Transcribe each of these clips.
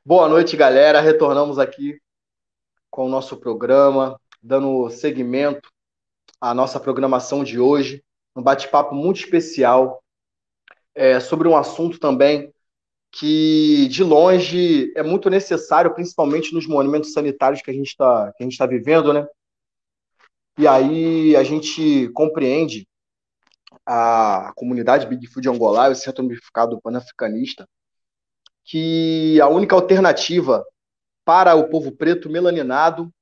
Boa noite, galera. Retornamos aqui com o nosso programa, dando seguimento à nossa programação de hoje, um bate-papo muito especial sobre um assunto também que, de longe, é muito necessário, principalmente nos momentos sanitários que a gente está vivendo, né? E aí a gente compreende a comunidade Big Food Angola, o Centro Unificado Pan-Africanista, que a única alternativa para o povo preto melaninado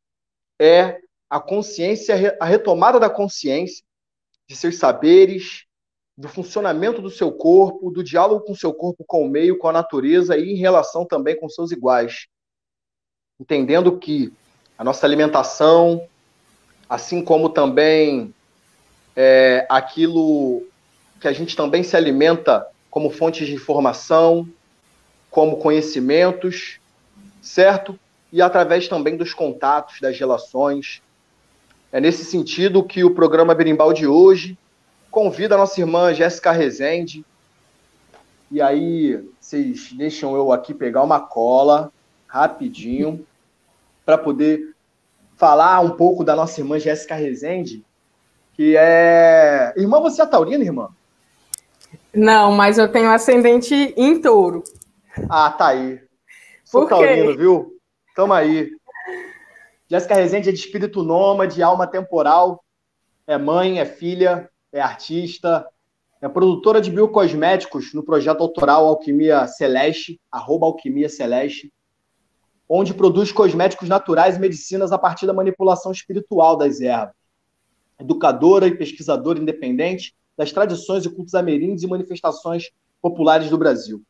é a consciência, a retomada da consciência de seus saberes, do funcionamento do seu corpo, do diálogo com o seu corpo, com o meio, com a natureza e em relação também com seus iguais. Entendendo que a nossa alimentação, assim como também aquilo que a gente também se alimenta como fontes de informação, como conhecimentos, certo? E através também dos contatos, das relações. É nesse sentido que o programa Berimbau de hoje convida a nossa irmã Jéssica Rezende. E aí, vocês deixam eu aqui pegar uma cola, rapidinho, para poder falar um pouco da nossa irmã Jéssica Rezende, que é... Irmã, você é taurina, irmã? Não, mas eu tenho ascendente em touro. Ah, tá aí. Sou taurino, viu? Tamo aí. Jéssica Rezende é de espírito nômade, alma temporal, é mãe, é filha, é artista, é produtora de biocosméticos no projeto autoral Alquimia Celeste, @Alquimia Celeste, onde produz cosméticos naturais e medicinas a partir da manipulação espiritual das ervas. Educadora e pesquisadora independente das tradições e cultos ameríndios e manifestações populares do Brasil.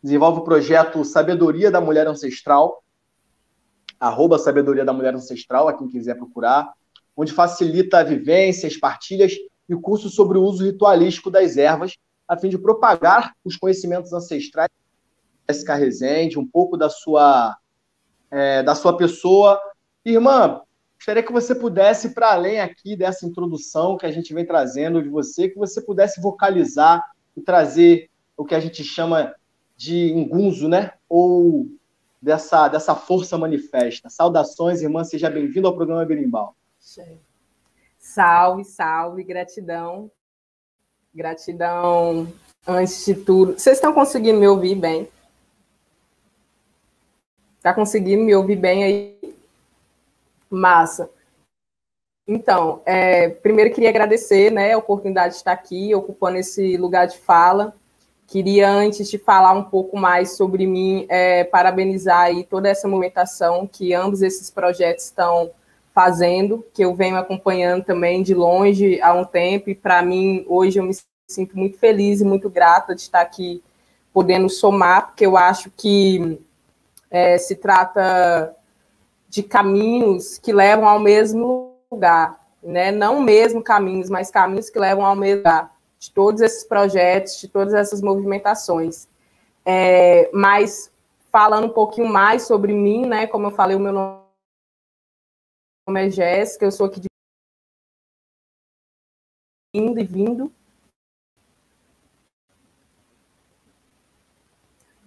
Desenvolve o projeto Sabedoria da Mulher Ancestral, @Sabedoria da Mulher Ancestral, a quem quiser procurar, onde facilita a vivência, as partilhas e o curso sobre o uso ritualístico das ervas, a fim de propagar os conhecimentos ancestrais. Jéssica Rezende, um pouco da sua pessoa. Irmã, gostaria que você pudesse, para além aqui dessa introdução que a gente vem trazendo de você, que você pudesse vocalizar e trazer o que a gente chama de ingunzo, né? Ou dessa força manifesta. Saudações, irmã, seja bem-vindo ao programa Berimbau. Salve, salve, gratidão. Gratidão antes de tudo. Vocês estão conseguindo me ouvir bem? Tá conseguindo me ouvir bem aí? Massa. Então, primeiro queria agradecer, né, a oportunidade de estar aqui, ocupando esse lugar de fala. Queria, antes de falar um pouco mais sobre mim, parabenizar aí toda essa movimentação que ambos esses projetos estão fazendo, que eu venho acompanhando também de longe há um tempo, e para mim, hoje, eu me sinto muito feliz e muito grata de estar aqui podendo somar, porque eu acho que se trata de caminhos que levam ao mesmo lugar, né? Não mesmo caminhos, mas caminhos que levam ao mesmo lugar, de todos esses projetos, de todas essas movimentações. Mas, falando um pouquinho mais sobre mim, né? Como eu falei, o meu nome é Jéssica, eu sou aqui de indo e vindo.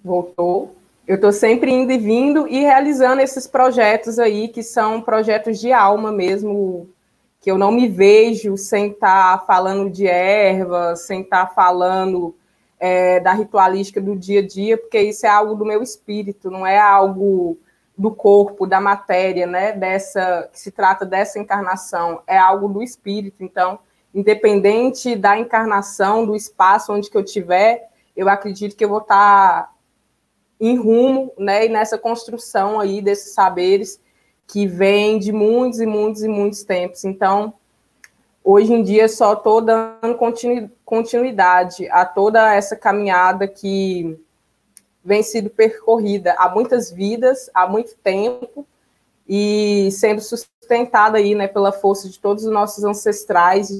Voltou. Eu estou sempre indo e vindo e realizando esses projetos aí, que são projetos de alma mesmo, que eu não me vejo sem estar falando de ervas, sem estar falando da ritualística do dia a dia, porque isso é algo do meu espírito, não é algo do corpo, da matéria, né? Que se trata dessa encarnação, é algo do espírito. Então, independente da encarnação, do espaço onde que eu estiver, eu acredito que eu vou estar em rumo, né, e nessa construção aí desses saberes que vem de muitos e muitos e muitos tempos. Então, hoje em dia, só estou dando continuidade a toda essa caminhada que vem sendo percorrida há muitas vidas, há muito tempo, e sendo sustentada aí, né, pela força de todos os nossos ancestrais,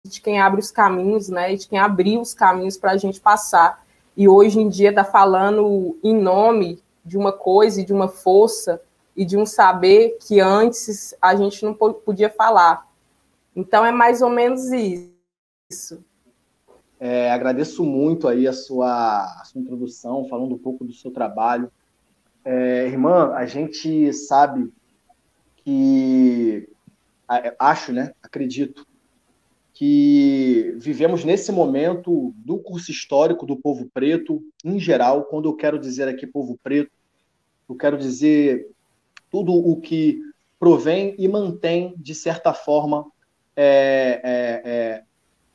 de quem abre os caminhos, né, e de quem abriu os caminhos para a gente passar. E hoje em dia está falando em nome de uma coisa e de uma força e de um saber que antes a gente não podia falar. Então, é mais ou menos isso. Agradeço muito aí a sua introdução, falando um pouco do seu trabalho. Irmã, a gente sabe que, acho, né? Acredito, que vivemos nesse momento do curso histórico do povo preto, em geral. Quando eu quero dizer aqui povo preto, eu quero dizer tudo o que provém e mantém, de certa forma,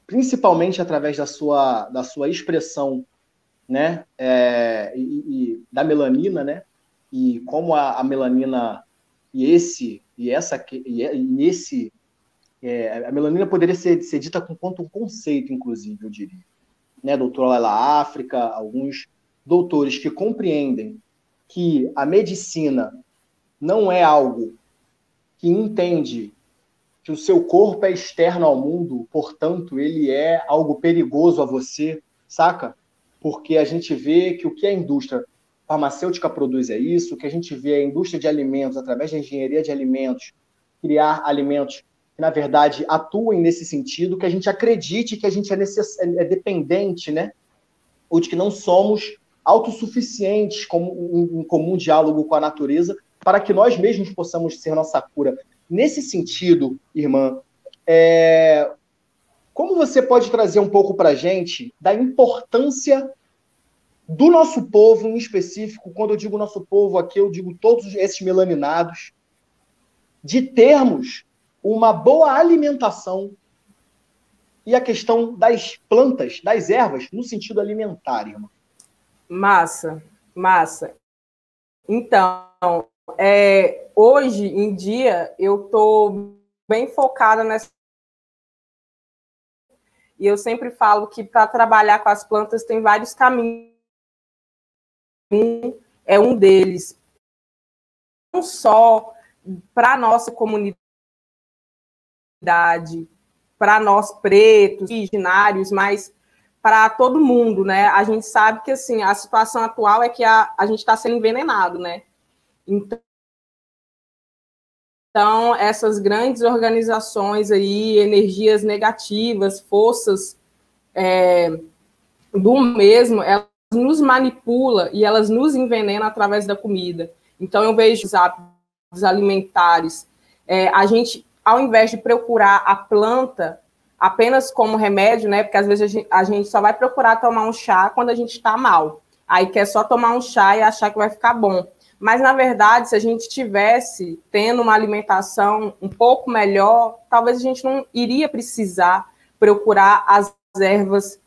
principalmente através da sua expressão, né, da melanina, né, e como a melanina a melanina poderia ser dita com quanto um conceito, inclusive, eu diria, né, doutora Laila África, alguns doutores que compreendem que a medicina não é algo que entende que o seu corpo é externo ao mundo, portanto, ele é algo perigoso a você, saca? Porque a gente vê que o que a indústria farmacêutica produz é isso, o que a gente vê a indústria de alimentos, através da engenharia de alimentos, criar alimentos que, na verdade, atuem nesse sentido, que a gente acredite que a gente é dependente, né? Ou de que não somos autossuficientes como um comum diálogo com a natureza, para que nós mesmos possamos ser nossa cura. Nesse sentido, irmã, como você pode trazer um pouco para a gente da importância do nosso povo em específico? Quando eu digo nosso povo aqui, eu digo todos esses melaninados, de termos uma boa alimentação e a questão das plantas, das ervas, no sentido alimentar, irmã. Massa, massa. Então, hoje em dia, eu estou bem focada nessa. E eu sempre falo que para trabalhar com as plantas tem vários caminhos. É um deles. Não só para a nossa comunidade, para nós pretos, originários, mas para todo mundo, né? A gente sabe que assim, a situação atual é que a gente está sendo envenenado, né? Então, essas grandes organizações aí, energias negativas, forças do mesmo, elas nos manipulam e elas nos envenenam através da comida. Então, eu vejo os hábitos alimentares. A gente, ao invés de procurar a planta apenas como remédio, né? Porque às vezes a gente só vai procurar tomar um chá quando a gente está mal. Aí quer só tomar um chá e achar que vai ficar bom. Mas, na verdade, se a gente tivesse tendo uma alimentação um pouco melhor, talvez a gente não iria precisar procurar as ervas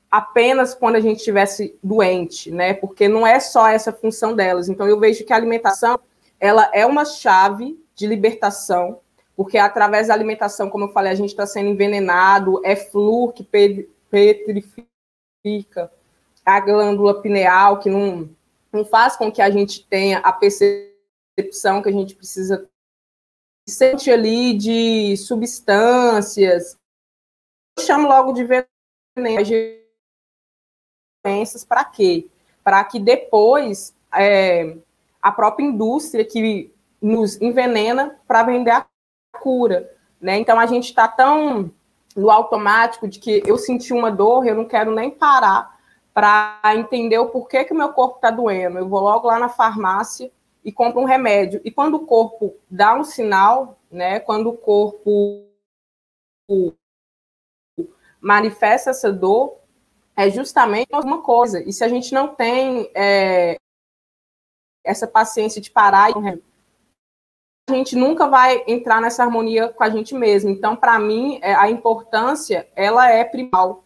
apenas quando a gente estivesse doente, né? Porque não é só essa função delas. Então, eu vejo que a alimentação, ela é uma chave de libertação, porque através da alimentação, como eu falei, a gente está sendo envenenado, é flúor que petrifica a glândula pineal, que não faz com que a gente tenha a percepção que a gente precisa sente ali de substâncias. Eu chamo logo de veneno, doenças para quê? Para que depois a própria indústria que nos envenena para vender a cura, né? Então a gente está tão no automático de que eu senti uma dor, eu não quero nem parar para entender o porquê que o meu corpo está doendo. Eu vou logo lá na farmácia e compro um remédio. E quando o corpo dá um sinal, né? Quando o corpo manifesta essa dor, é justamente uma coisa. E se a gente não tem essa paciência de parar, a gente nunca vai entrar nessa harmonia com a gente mesmo. Então, para mim, a importância, ela é primal,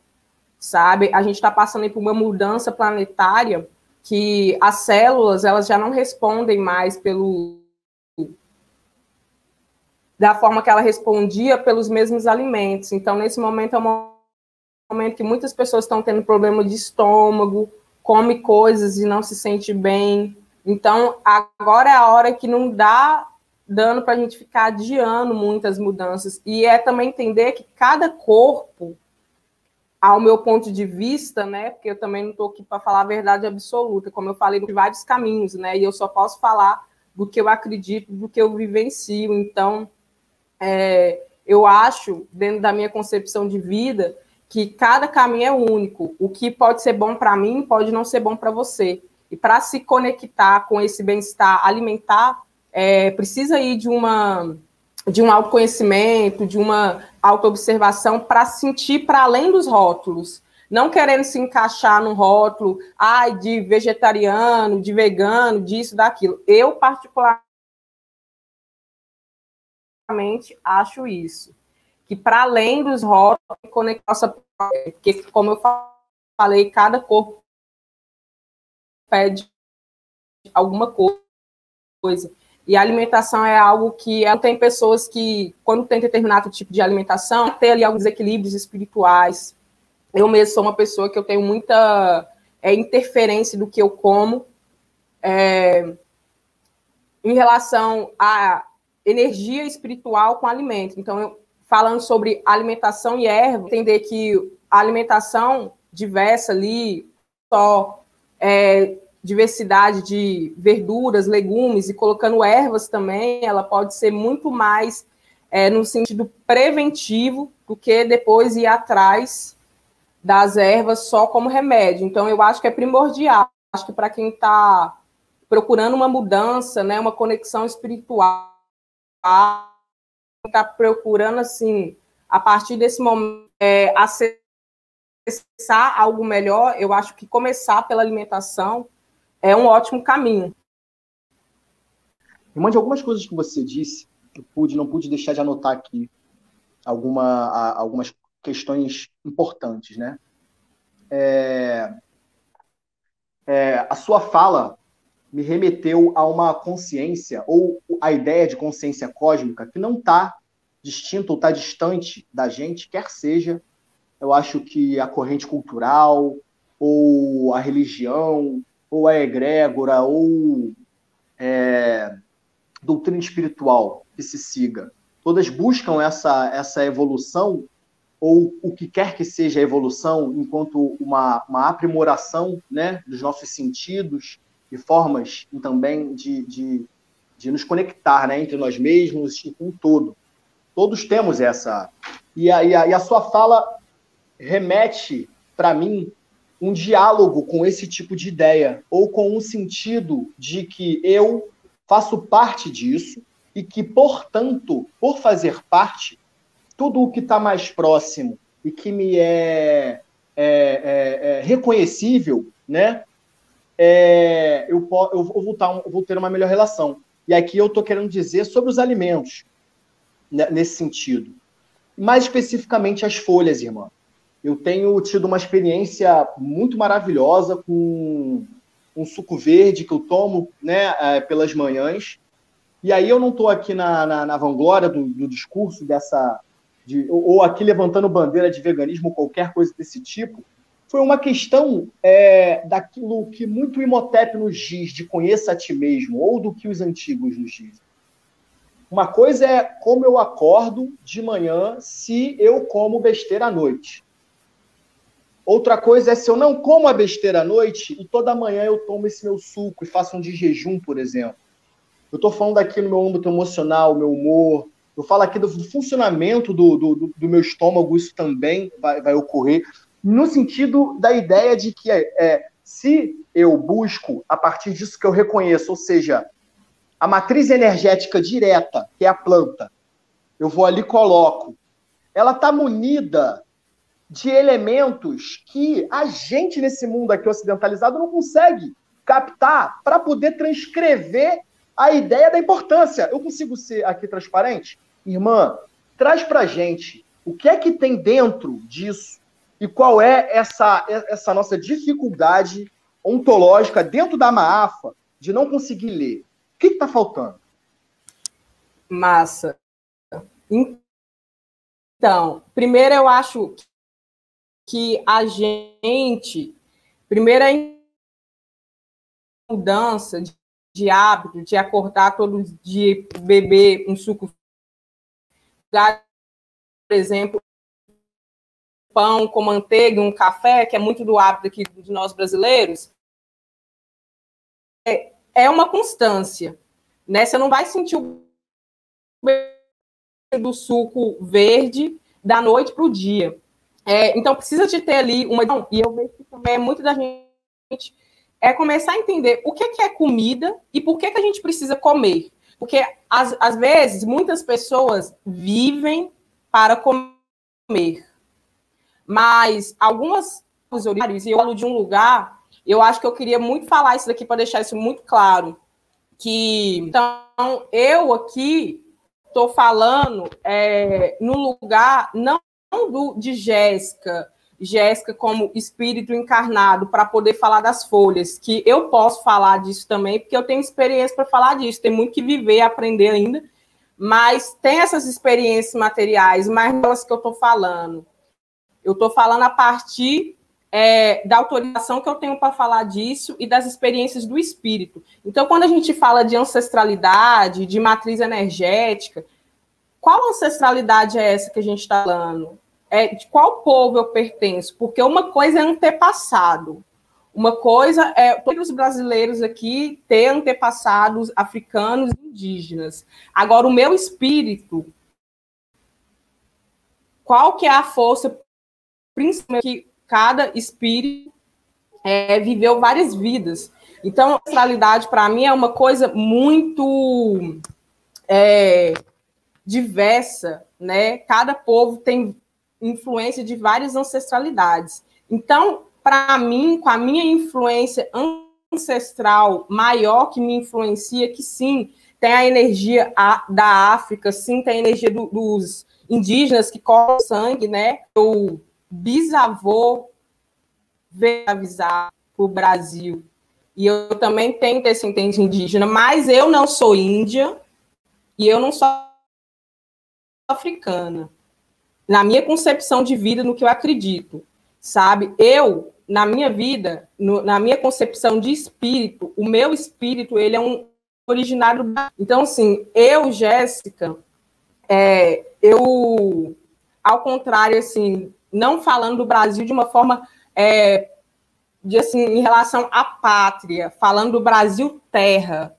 sabe? A gente está passando por uma mudança planetária que as células, elas já não respondem mais da forma que ela respondia pelos mesmos alimentos. Então, nesse momento, é um momento que muitas pessoas estão tendo problema de estômago, come coisas e não se sente bem. Então, agora é a hora que não dá dano para a gente ficar adiando muitas mudanças. E é também entender que cada corpo, ao meu ponto de vista, né, porque eu também não estou aqui para falar a verdade absoluta, como eu falei, de vários caminhos, né, e eu só posso falar do que eu acredito, do que eu vivencio. Então, eu acho, dentro da minha concepção de vida, que cada caminho é único. O que pode ser bom para mim pode não ser bom para você. E para se conectar com esse bem-estar alimentar, precisa ir de um autoconhecimento, de uma autoobservação para sentir para além dos rótulos. Não querendo se encaixar num rótulo, de vegetariano, de vegano, disso, daquilo. Eu, particularmente, acho isso. Que para além dos rótulos, conectar nossa... Porque, como eu falei, cada corpo pede alguma coisa. E a alimentação é algo que tem pessoas que, quando tem determinado tipo de alimentação, tem ali alguns equilíbrios espirituais. Eu mesmo sou uma pessoa que eu tenho muita interferência do que eu como em relação à energia espiritual com alimento. Então, falando sobre alimentação e erva, entender que a alimentação diversa ali, só diversidade de verduras, legumes, e colocando ervas também, ela pode ser muito mais no sentido preventivo do que depois ir atrás das ervas só como remédio. Então, eu acho que é primordial. Acho que para quem está procurando uma mudança, né, uma conexão espiritual, está procurando, assim, a partir desse momento, acessar algo melhor, eu acho que começar pela alimentação é um ótimo caminho. Irmã, de algumas coisas que você disse, eu não pude deixar de anotar aqui algumas questões importantes, né? A sua fala me remeteu a uma consciência, ou a ideia de consciência cósmica, que não está distinta ou está distante da gente, quer seja, eu acho que a corrente cultural, ou a religião, ou a egrégora, ou doutrina espiritual que se siga. Todas buscam essa evolução, ou o que quer que seja a evolução, enquanto uma aprimoração, né, dos nossos sentidos e formas também de nos conectar, né, entre nós mesmos e com o todo. Todos temos essa. E a sua fala remete, para mim, um diálogo com esse tipo de ideia, ou com um sentido de que eu faço parte disso e que, portanto, por fazer parte, tudo o que está mais próximo e que me é reconhecível, né, eu vou ter uma melhor relação. E aqui eu estou querendo dizer sobre os alimentos, né, nesse sentido. Mais especificamente as folhas, irmã. Eu tenho tido uma experiência muito maravilhosa com um suco verde que eu tomo, né, pelas manhãs. E aí eu não estou aqui na vanglória do discurso ou aqui levantando bandeira de veganismo ou qualquer coisa desse tipo. Foi uma questão daquilo que muito Imhotep nos diz, de conheça a ti mesmo, ou do que os antigos nos dizem. Uma coisa é como eu acordo de manhã se eu como besteira à noite. Outra coisa é se eu não como a besteira à noite e toda manhã eu tomo esse meu suco e faço um de jejum, por exemplo. Eu estou falando aqui no meu âmbito emocional, meu humor. Eu falo aqui do funcionamento do meu estômago, isso também vai ocorrer. No sentido da ideia de que se eu busco, a partir disso que eu reconheço, ou seja, a matriz energética direta, que é a planta, eu vou ali e coloco, ela está munida de elementos que a gente, nesse mundo aqui ocidentalizado, não consegue captar para poder transcrever a ideia da importância. Eu consigo ser aqui transparente? Irmã, traz para a gente o que é que tem dentro disso e qual é essa nossa dificuldade ontológica dentro da Maafa de não conseguir ler. O que está faltando? Massa. Então, primeiro eu acho que a gente, primeiro a mudança de hábito, de acordar todo dia, beber um suco, por exemplo, pão com manteiga, um café, que é muito do hábito aqui de nós brasileiros, é uma constância, né? Você não vai sentir o do suco verde da noite para o dia. Então, precisa de ter ali uma... E eu vejo que também muito da gente começar a entender o que é comida e por que a gente precisa comer. Porque, às vezes, muitas pessoas vivem para comer. Mas algumas horários, e eu falo de um lugar, eu acho que eu queria muito falar isso daqui para deixar isso muito claro. Então, eu aqui estou falando no lugar não de Jéssica como espírito encarnado para poder falar das folhas, que eu posso falar disso também, porque eu tenho experiência para falar disso, tem muito que viver e aprender ainda, mas tem essas experiências materiais, mas delas que eu estou falando. Eu estou falando a partir da autorização que eu tenho para falar disso e das experiências do espírito. Então, quando a gente fala de ancestralidade, de matriz energética, qual ancestralidade é essa que a gente está falando? De qual povo eu pertenço? Porque uma coisa é antepassado. Uma coisa é todos os brasileiros aqui ter antepassados africanos e indígenas. Agora, o meu espírito, qual que é a força principalmente que cada espírito viveu várias vidas. Então, a ancestralidade, para mim, é uma coisa muito diversa, né? Cada povo tem influência de várias ancestralidades. Então, para mim, com a minha influência ancestral maior que me influencia, que sim, tem a energia da África, sim, tem a energia dos indígenas que correm sangue, né? O bisavô veio avisar para o Brasil. E eu também tenho descendência indígena, mas eu não sou índia e eu não sou africana. Na minha concepção de vida, no que eu acredito, sabe? Eu, na minha vida, na minha concepção de espírito, o meu espírito, ele é um originário do Brasil. Então, assim, eu, Jéssica, ao contrário, assim, não falando do Brasil de uma forma, assim, em relação à pátria, falando do Brasil terra,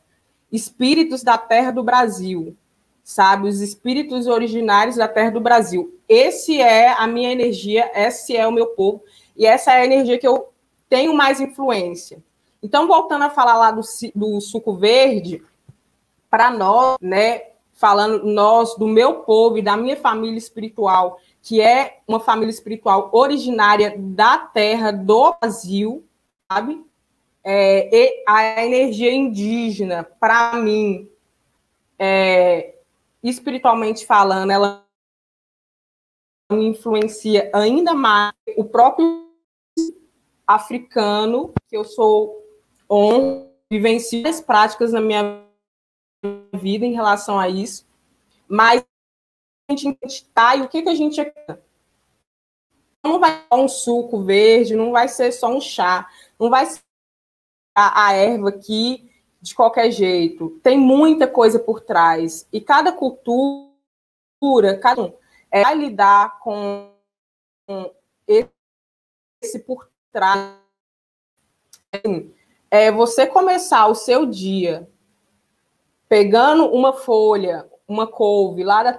espíritos da terra do Brasil, sabe? Os espíritos originários da terra do Brasil. Esse é a minha energia, esse é o meu povo, e essa é a energia que eu tenho mais influência. Então, voltando a falar lá do suco verde, para nós, né, falando nós, do meu povo e da minha família espiritual, que é uma família espiritual originária da terra do Brasil, sabe? E a energia indígena, para mim, espiritualmente falando, ela me influencia ainda mais o próprio africano, que eu sou vivencio as práticas na minha vida em relação a isso, mas a gente está e o que a gente não vai ser um suco verde, não vai ser só um chá, não vai ser a erva aqui de qualquer jeito. Tem muita coisa por trás. E cada cultura, cada um vai lidar com esse por trás. Você começar o seu dia pegando uma folha, uma couve lá da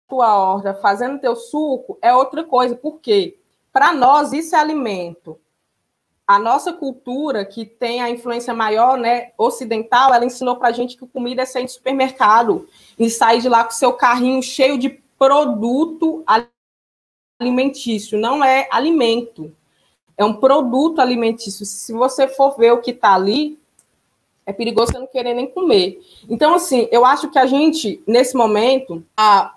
tua horta, fazendo teu suco, é outra coisa. Por quê? Para nós, isso é alimento. A nossa cultura, que tem a influência maior, né, ocidental, ela ensinou para a gente que comida é sair de supermercado e sair de lá com seu carrinho cheio de produto alimentício. Não é alimento, é um produto alimentício. Se você for ver o que está ali, é perigoso você não querer nem comer. Então, assim, eu acho que a gente, nesse momento,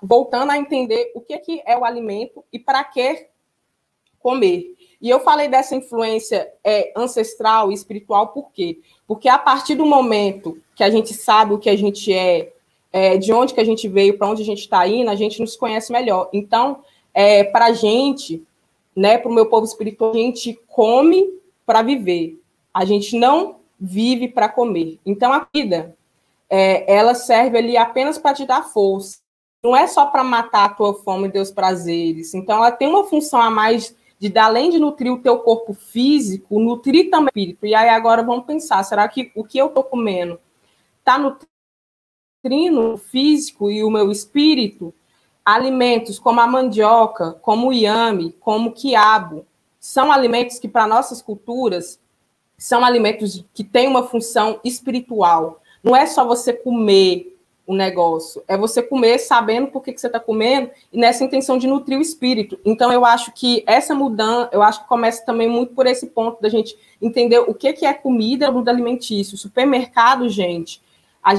voltando a entender o que é o alimento e para que comer. E eu falei dessa influência ancestral e espiritual, por quê? Porque a partir do momento que a gente sabe o que a gente de onde que a gente veio, para onde a gente está indo, a gente nos conhece melhor. Então, para a gente, né, para o meu povo espiritual, a gente come para viver. A gente não vive para comer. Então, a vida, ela serve ali apenas para te dar força. Não é só para matar a tua fome e teus prazeres. Então, ela tem uma função a mais além de nutrir o teu corpo físico, nutrir também o espírito. E aí agora vamos pensar, será que o que eu estou comendo está nutrindo o físico e o meu espírito? alimentos como a mandioca, como o inhame, como o quiabo, são alimentos que, para nossas culturas, são alimentos que têm uma função espiritual. Não é só você comer o negócio, é você comer sabendo por que você está comendo e nessa intenção de nutrir o espírito. Então, eu acho que essa mudança, eu acho que começa também muito por esse ponto da gente entender o que é comida, produto alimentício. Supermercado, gente, a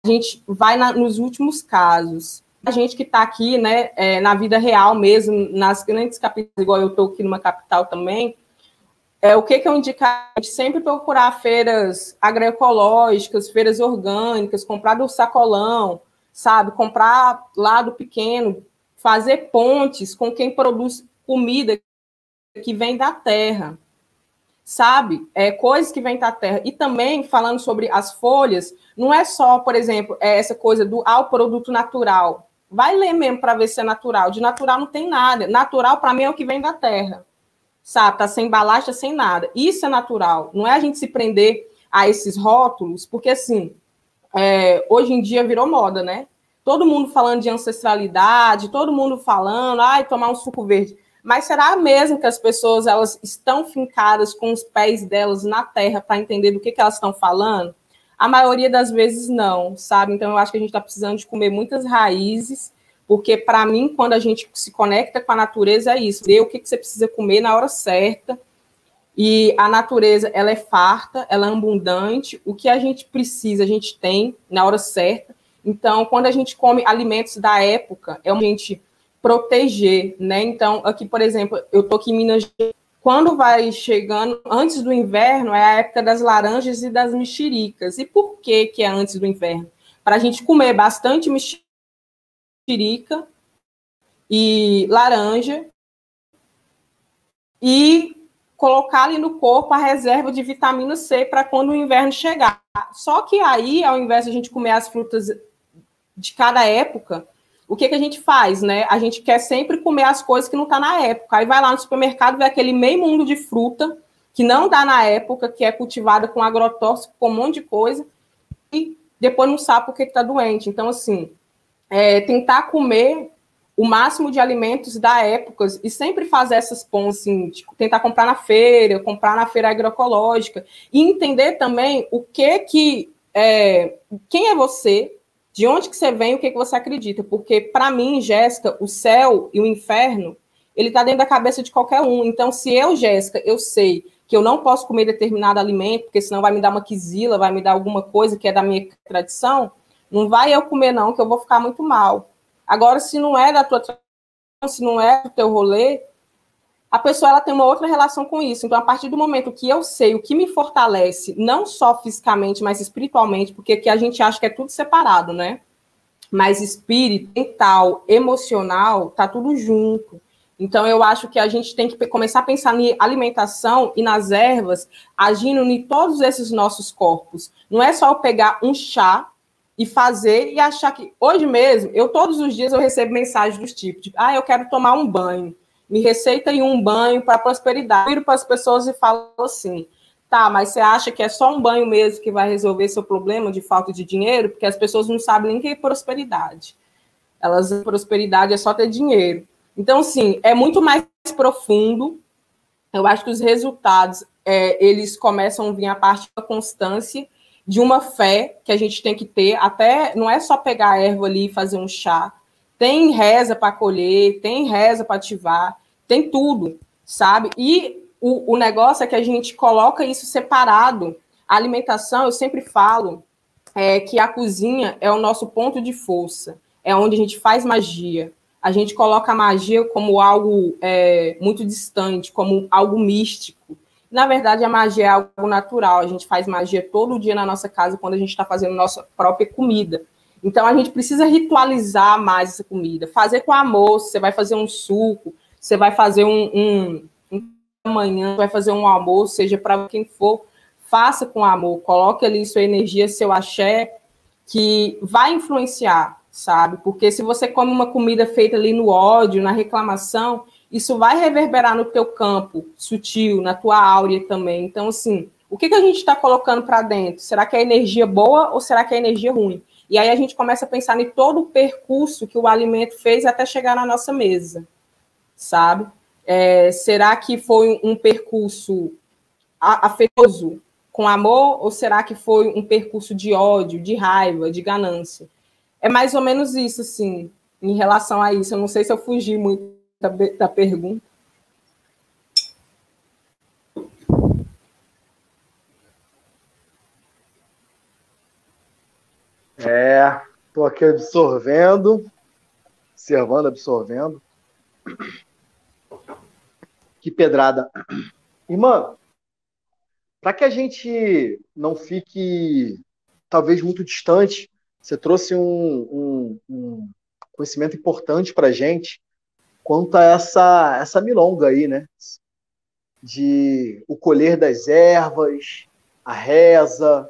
gente vai nos últimos casos. A gente que está aqui, né, na vida real mesmo, nas grandes capitais, igual eu estou aqui numa capital também, o que eu indico? A gente sempre procurar feiras agroecológicas, feiras orgânicas, comprar do sacolão, sabe? Comprar lá do pequeno, fazer pontes com quem produz comida que vem da terra, sabe? Coisas que vêm da terra. E também, falando sobre as folhas, não é só, por exemplo, essa coisa do produto natural. Vai ler mesmo para ver se é natural. De natural não tem nada. Natural, para mim, é o que vem da terra. Sabe, tá sem embalagem, tá sem nada. Isso é natural. Não é a gente se prender a esses rótulos, porque, assim, hoje em dia virou moda, né? Todo mundo falando de ancestralidade, todo mundo falando, tomar um suco verde. Mas será mesmo que as pessoas elas estão fincadas com os pés delas na terra para entender do que elas estão falando? A maioria das vezes não, sabe? Então, eu acho que a gente está precisando de comer muitas raízes, porque, para mim, quando a gente se conecta com a natureza, é isso. Ver o que você precisa comer na hora certa. E a natureza, ela é farta, ela é abundante. O que a gente precisa, a gente tem na hora certa. Então, quando a gente come alimentos da época, é uma gente proteger, né? Então, aqui, por exemplo, eu estou aqui em Minas Gerais. Quando vai chegando, antes do inverno, é a época das laranjas e das mexericas. E por que é antes do inverno? Para a gente comer bastante mexerica e laranja e colocar ali no corpo a reserva de vitamina C para quando o inverno chegar. Só que aí, ao invés de a gente comer as frutas de cada época, o que a gente faz, né? A gente quer sempre comer as coisas que não tá na época. Aí vai lá no supermercado, vê aquele meio mundo de fruta que não dá na época, que é cultivada com agrotóxico, com um monte de coisa, e depois não sabe por que tá doente. Então, assim, tentar comer o máximo de alimentos da época e sempre fazer essas pontes, assim, tipo, tentar comprar na feira agroecológica, e entender também o que quem é você, de onde que você vem, o que você acredita, porque, para mim, Jéssica, o céu e o inferno, ele está dentro da cabeça de qualquer um. Então, se eu, Jéssica, eu sei que eu não posso comer determinado alimento, porque senão vai me dar uma quizila, vai me dar alguma coisa que é da minha tradição, não vai eu comer não, que eu vou ficar muito mal. Agora, se não é da tua tradição, se não é do teu rolê, a pessoa ela tem uma outra relação com isso. Então, a partir do momento que eu sei o que me fortalece, não só fisicamente, mas espiritualmente, porque aqui a gente acha que é tudo separado, né? Mas espírito, mental, emocional, tá tudo junto. Então, eu acho que a gente tem que começar a pensar em alimentação e nas ervas, agindo em todos esses nossos corpos. Não é só eu pegar um chá e fazer e achar que... Hoje mesmo, todos os dias eu recebo mensagens dos tipos de, eu quero tomar um banho. Me receita em um banho para prosperidade. Eu viro para as pessoas e falo assim, tá, mas você acha que é só um banho mesmo que vai resolver seu problema de falta de dinheiro? Porque as pessoas não sabem nem o que é prosperidade. Prosperidade é só ter dinheiro. Então, assim, é muito mais profundo. Eu acho que os resultados, eles começam a vir a partir da constância, de uma fé que a gente tem que ter, até não é só pegar a erva ali e fazer um chá. Tem reza para colher, tem reza para ativar, tem tudo, sabe? E o negócio é que a gente coloca isso separado. A alimentação, eu sempre falo, que a cozinha é o nosso ponto de força, é onde a gente faz magia. A gente coloca a magia como algo muito distante, como algo místico. Na verdade, a magia é algo natural. A gente faz magia todo dia na nossa casa quando a gente está fazendo nossa própria comida. Então, a gente precisa ritualizar mais essa comida. Fazer com amor. Você vai fazer um suco, você vai fazer amanhã, vai fazer um almoço, seja para quem for, faça com amor. Coloque ali sua energia, seu axé, que vai influenciar, sabe? Porque se você come uma comida feita ali no ódio, na reclamação, isso vai reverberar no teu campo sutil, na tua áurea também. Então, assim, o que a gente está colocando para dentro? Será que é energia boa ou será que é energia ruim? E aí a gente começa a pensar em todo o percurso que o alimento fez até chegar na nossa mesa, sabe? Será que foi um percurso afetuoso, com amor, ou será que foi um percurso de ódio, de raiva, de ganância? É mais ou menos isso, assim, em relação a isso. Eu não sei se eu fugi muito da pergunta. Estou aqui absorvendo, observando, absorvendo. Que pedrada. Irmã, para que a gente não fique, talvez, muito distante, você trouxe um conhecimento importante para a gente quanto a essa milonga aí, né? De o colher das ervas, a reza,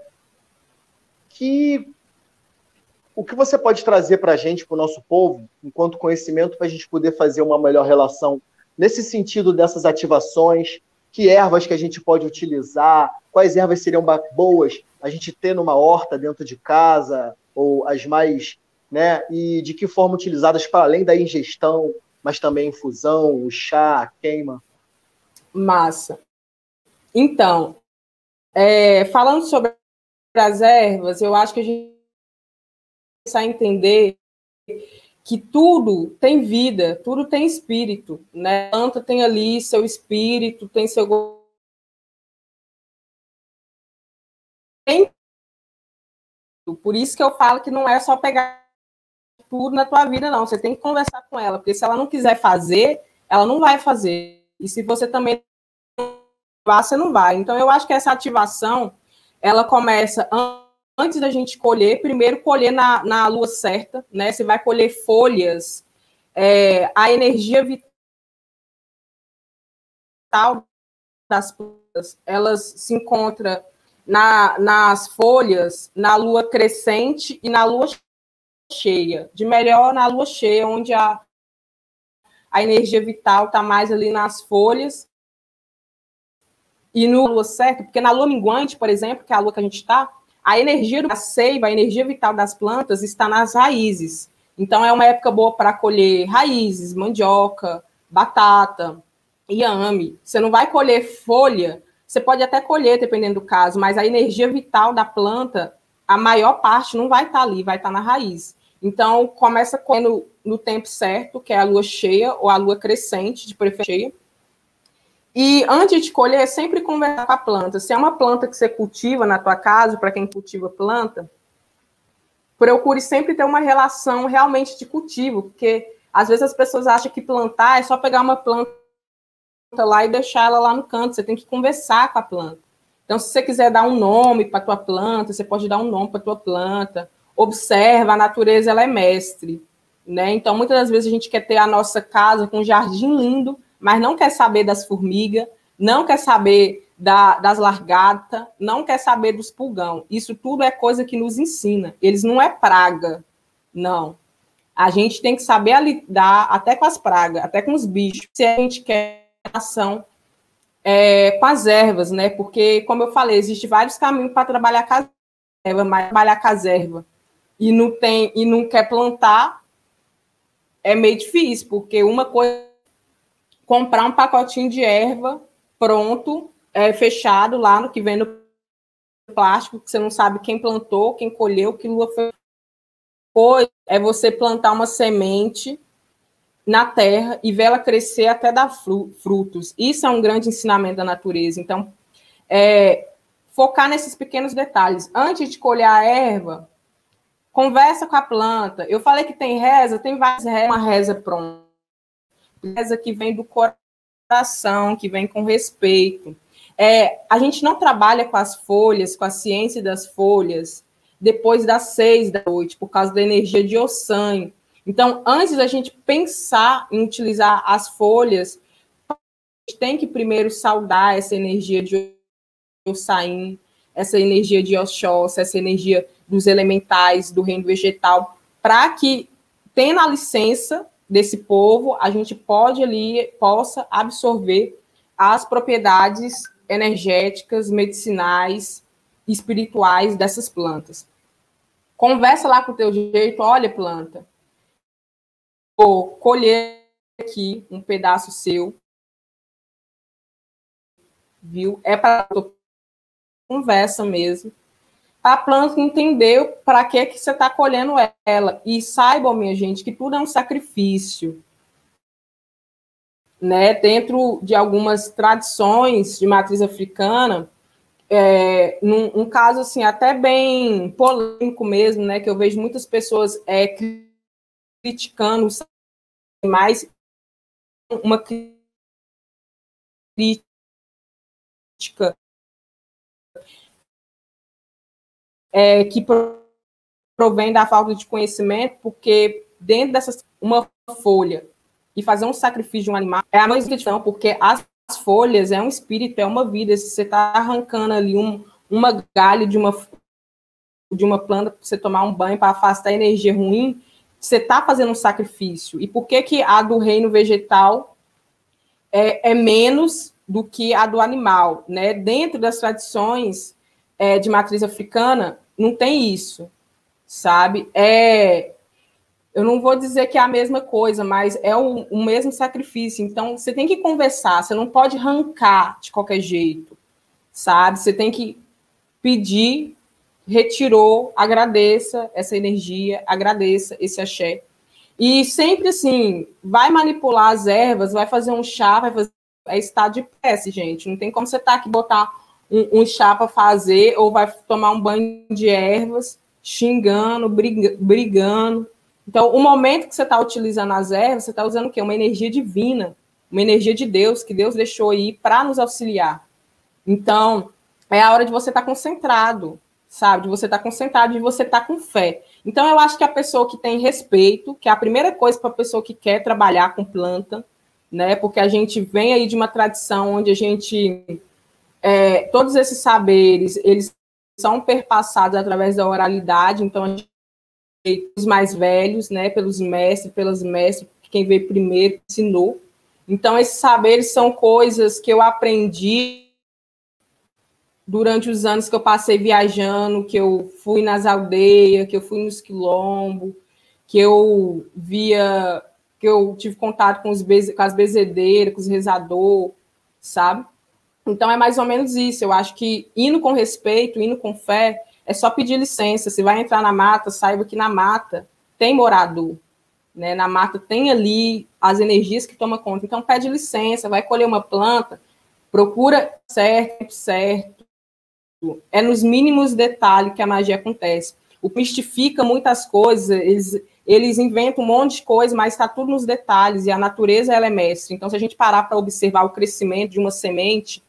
o que você pode trazer para a gente, para o nosso povo, enquanto conhecimento, para a gente poder fazer uma melhor relação nesse sentido dessas ativações? Que ervas que a gente pode utilizar? Quais ervas seriam boas a gente ter numa horta dentro de casa? Ou as mais, né? E de que forma utilizadas para além da ingestão, mas também infusão, o chá, a queima? Massa. Então, falando sobre as ervas, eu acho que a gente precisa entender que tudo tem vida, tudo tem espírito, né? A planta tem ali seu espírito, tem seu... Por isso que eu falo que não é só pegar tudo na tua vida, não. Você tem que conversar com ela, porque se ela não quiser fazer, ela não vai fazer. E se você também não vai, você não vai. Então, eu acho que essa ativação, ela começa antes da gente colher, primeiro colher na lua certa, né? Você vai colher folhas, a energia vital das plantas, elas se encontra nas folhas, na lua crescente e na lua cheia. De melhor na lua cheia, onde a energia vital está mais ali nas folhas. E no lua certa, porque na lua minguante, por exemplo, que é a lua que a gente está, a energia da seiva, a energia vital das plantas está nas raízes. Então, é uma época boa para colher raízes, mandioca, batata, inhame. Você não vai colher folha, você pode até colher, dependendo do caso, mas a energia vital da planta, a maior parte não vai estar ali, vai estar na raiz. Então, começa colhendo no tempo certo, que é a lua cheia ou a lua crescente, de preferência. E antes de colher, sempre conversar com a planta. Se é uma planta que você cultiva na tua casa, para quem cultiva planta, procure sempre ter uma relação realmente de cultivo, porque às vezes as pessoas acham que plantar é só pegar uma planta lá e deixar ela lá no canto. Você tem que conversar com a planta. Então, se você quiser dar um nome para a tua planta, você pode dar um nome para a tua planta. Observa, a natureza ela é mestre, né? Então, muitas das vezes a gente quer ter a nossa casa com um jardim lindo, mas não quer saber das formigas, não quer saber das largatas, não quer saber dos pulgão. Isso tudo é coisa que nos ensina. Eles não é praga, não. A gente tem que saber lidar até com as pragas, até com os bichos, se a gente quer ação com as ervas, né? Porque, como eu falei, existem vários caminhos para trabalhar com as ervas, mas trabalhar com as ervas e não quer plantar é meio difícil, porque uma coisa comprar um pacotinho de erva pronto, fechado lá no que vem no plástico, que você não sabe quem plantou, quem colheu, que lua foi. Depois é você plantar uma semente na terra e ver ela crescer até dar frutos. Isso é um grande ensinamento da natureza. Então, focar nesses pequenos detalhes. Antes de colher a erva, conversa com a planta. Eu falei que tem reza, tem várias rezas, uma reza pronta. Reza que vem do coração, que vem com respeito. A gente não trabalha com as folhas, com a ciência das folhas, depois das 6 da noite, por causa da energia de Ossan. Então, antes da gente pensar em utilizar as folhas, a gente tem que primeiro saudar essa energia de Ossan, essa energia de Oxóssi, essa energia dos elementais, do reino vegetal, para que, tendo a licença desse povo, a gente possa absorver as propriedades energéticas, medicinais, espirituais dessas plantas. Conversa lá com o teu jeito, olha, planta, vou colher aqui um pedaço seu, viu? É para conversa mesmo. A planta entender para que você está colhendo ela. E saibam, minha gente, que tudo é um sacrifício. Né? Dentro de algumas tradições de matriz africana, num caso assim, até bem polêmico mesmo, né? Que eu vejo muitas pessoas criticando mais uma crítica que provém da falta de conhecimento, porque dentro dessas uma folha e fazer um sacrifício de um animal é a mesma questão, porque as folhas é um espírito, é uma vida. Se você está arrancando ali uma galho de uma planta para você tomar um banho, para afastar a energia ruim, você está fazendo um sacrifício. E por que a do reino vegetal é menos do que a do animal? Né? Dentro das tradições de matriz africana, não tem isso, sabe? Eu não vou dizer que é a mesma coisa, mas é o mesmo sacrifício. Então, você tem que conversar, você não pode arrancar de qualquer jeito, sabe? Você tem que pedir, retirou, agradeça essa energia, agradeça esse axé. E sempre assim, vai manipular as ervas, vai fazer um chá, é estado de prece, gente. Não tem como você estar aqui botar um chá para fazer, ou vai tomar um banho de ervas, xingando, brigando. Então, o momento que você está utilizando as ervas, você está usando o quê? Uma energia divina, uma energia de Deus, que Deus deixou aí para nos auxiliar. Então, é a hora de você estar concentrado, sabe? De você estar concentrado, de você estar com fé. Então, eu acho que a pessoa que tem respeito, que é a primeira coisa para a pessoa que quer trabalhar com planta, né? Porque a gente vem aí de uma tradição onde a gente... todos esses saberes, eles são perpassados através da oralidade, então a gente os mais velhos, né, pelos mestres, pelas mestras, quem veio primeiro ensinou. Então, esses saberes são coisas que eu aprendi durante os anos que eu passei viajando, que eu fui nas aldeias, que eu fui nos quilombos, que eu via, que eu tive contato com as bezedeiras, com os rezadores, sabe? Então, é mais ou menos isso. Eu acho que indo com respeito, indo com fé, é só pedir licença. Se vai entrar na mata, saiba que na mata tem morador, né? Na mata tem ali as energias que tomam conta. Então, pede licença, vai colher uma planta, procura certo. É nos mínimos detalhes que a magia acontece. O mistifica muitas coisas, eles inventam um monte de coisa, mas está tudo nos detalhes, e a natureza ela é mestre. Então, se a gente parar para observar o crescimento de uma semente,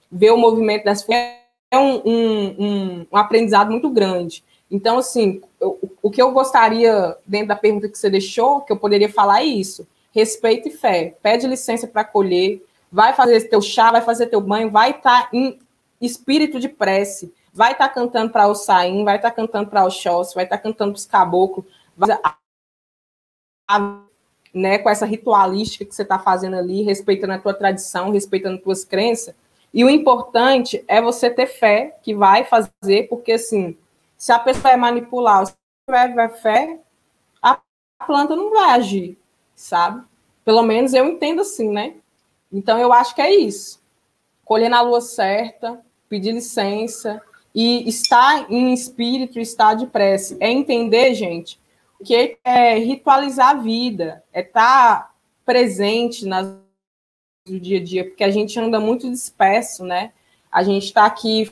ver o movimento das folhas, é um aprendizado muito grande. Então, assim, o que eu gostaria, dentro da pergunta que você deixou, que eu poderia falar é isso: respeito e fé. Pede licença para colher, vai fazer teu chá, vai fazer teu banho, vai estar em espírito de prece, vai estar cantando para o Saim, vai estar cantando para o Oxóssi, vai estar cantando para os caboclos, né, com essa ritualística que você está fazendo ali, respeitando a tua tradição, respeitando as tuas crenças. E o importante é você ter fé que vai fazer, porque, assim, se a pessoa é manipular, se tiver fé, a planta não vai agir, sabe? Pelo menos eu entendo assim, né? Então, eu acho que é isso. Colher na lua certa, pedir licença e estar em espírito, estar de prece. É entender, gente, que é ritualizar a vida, é estar presente do dia a dia, porque a gente anda muito disperso, né? A gente está aqui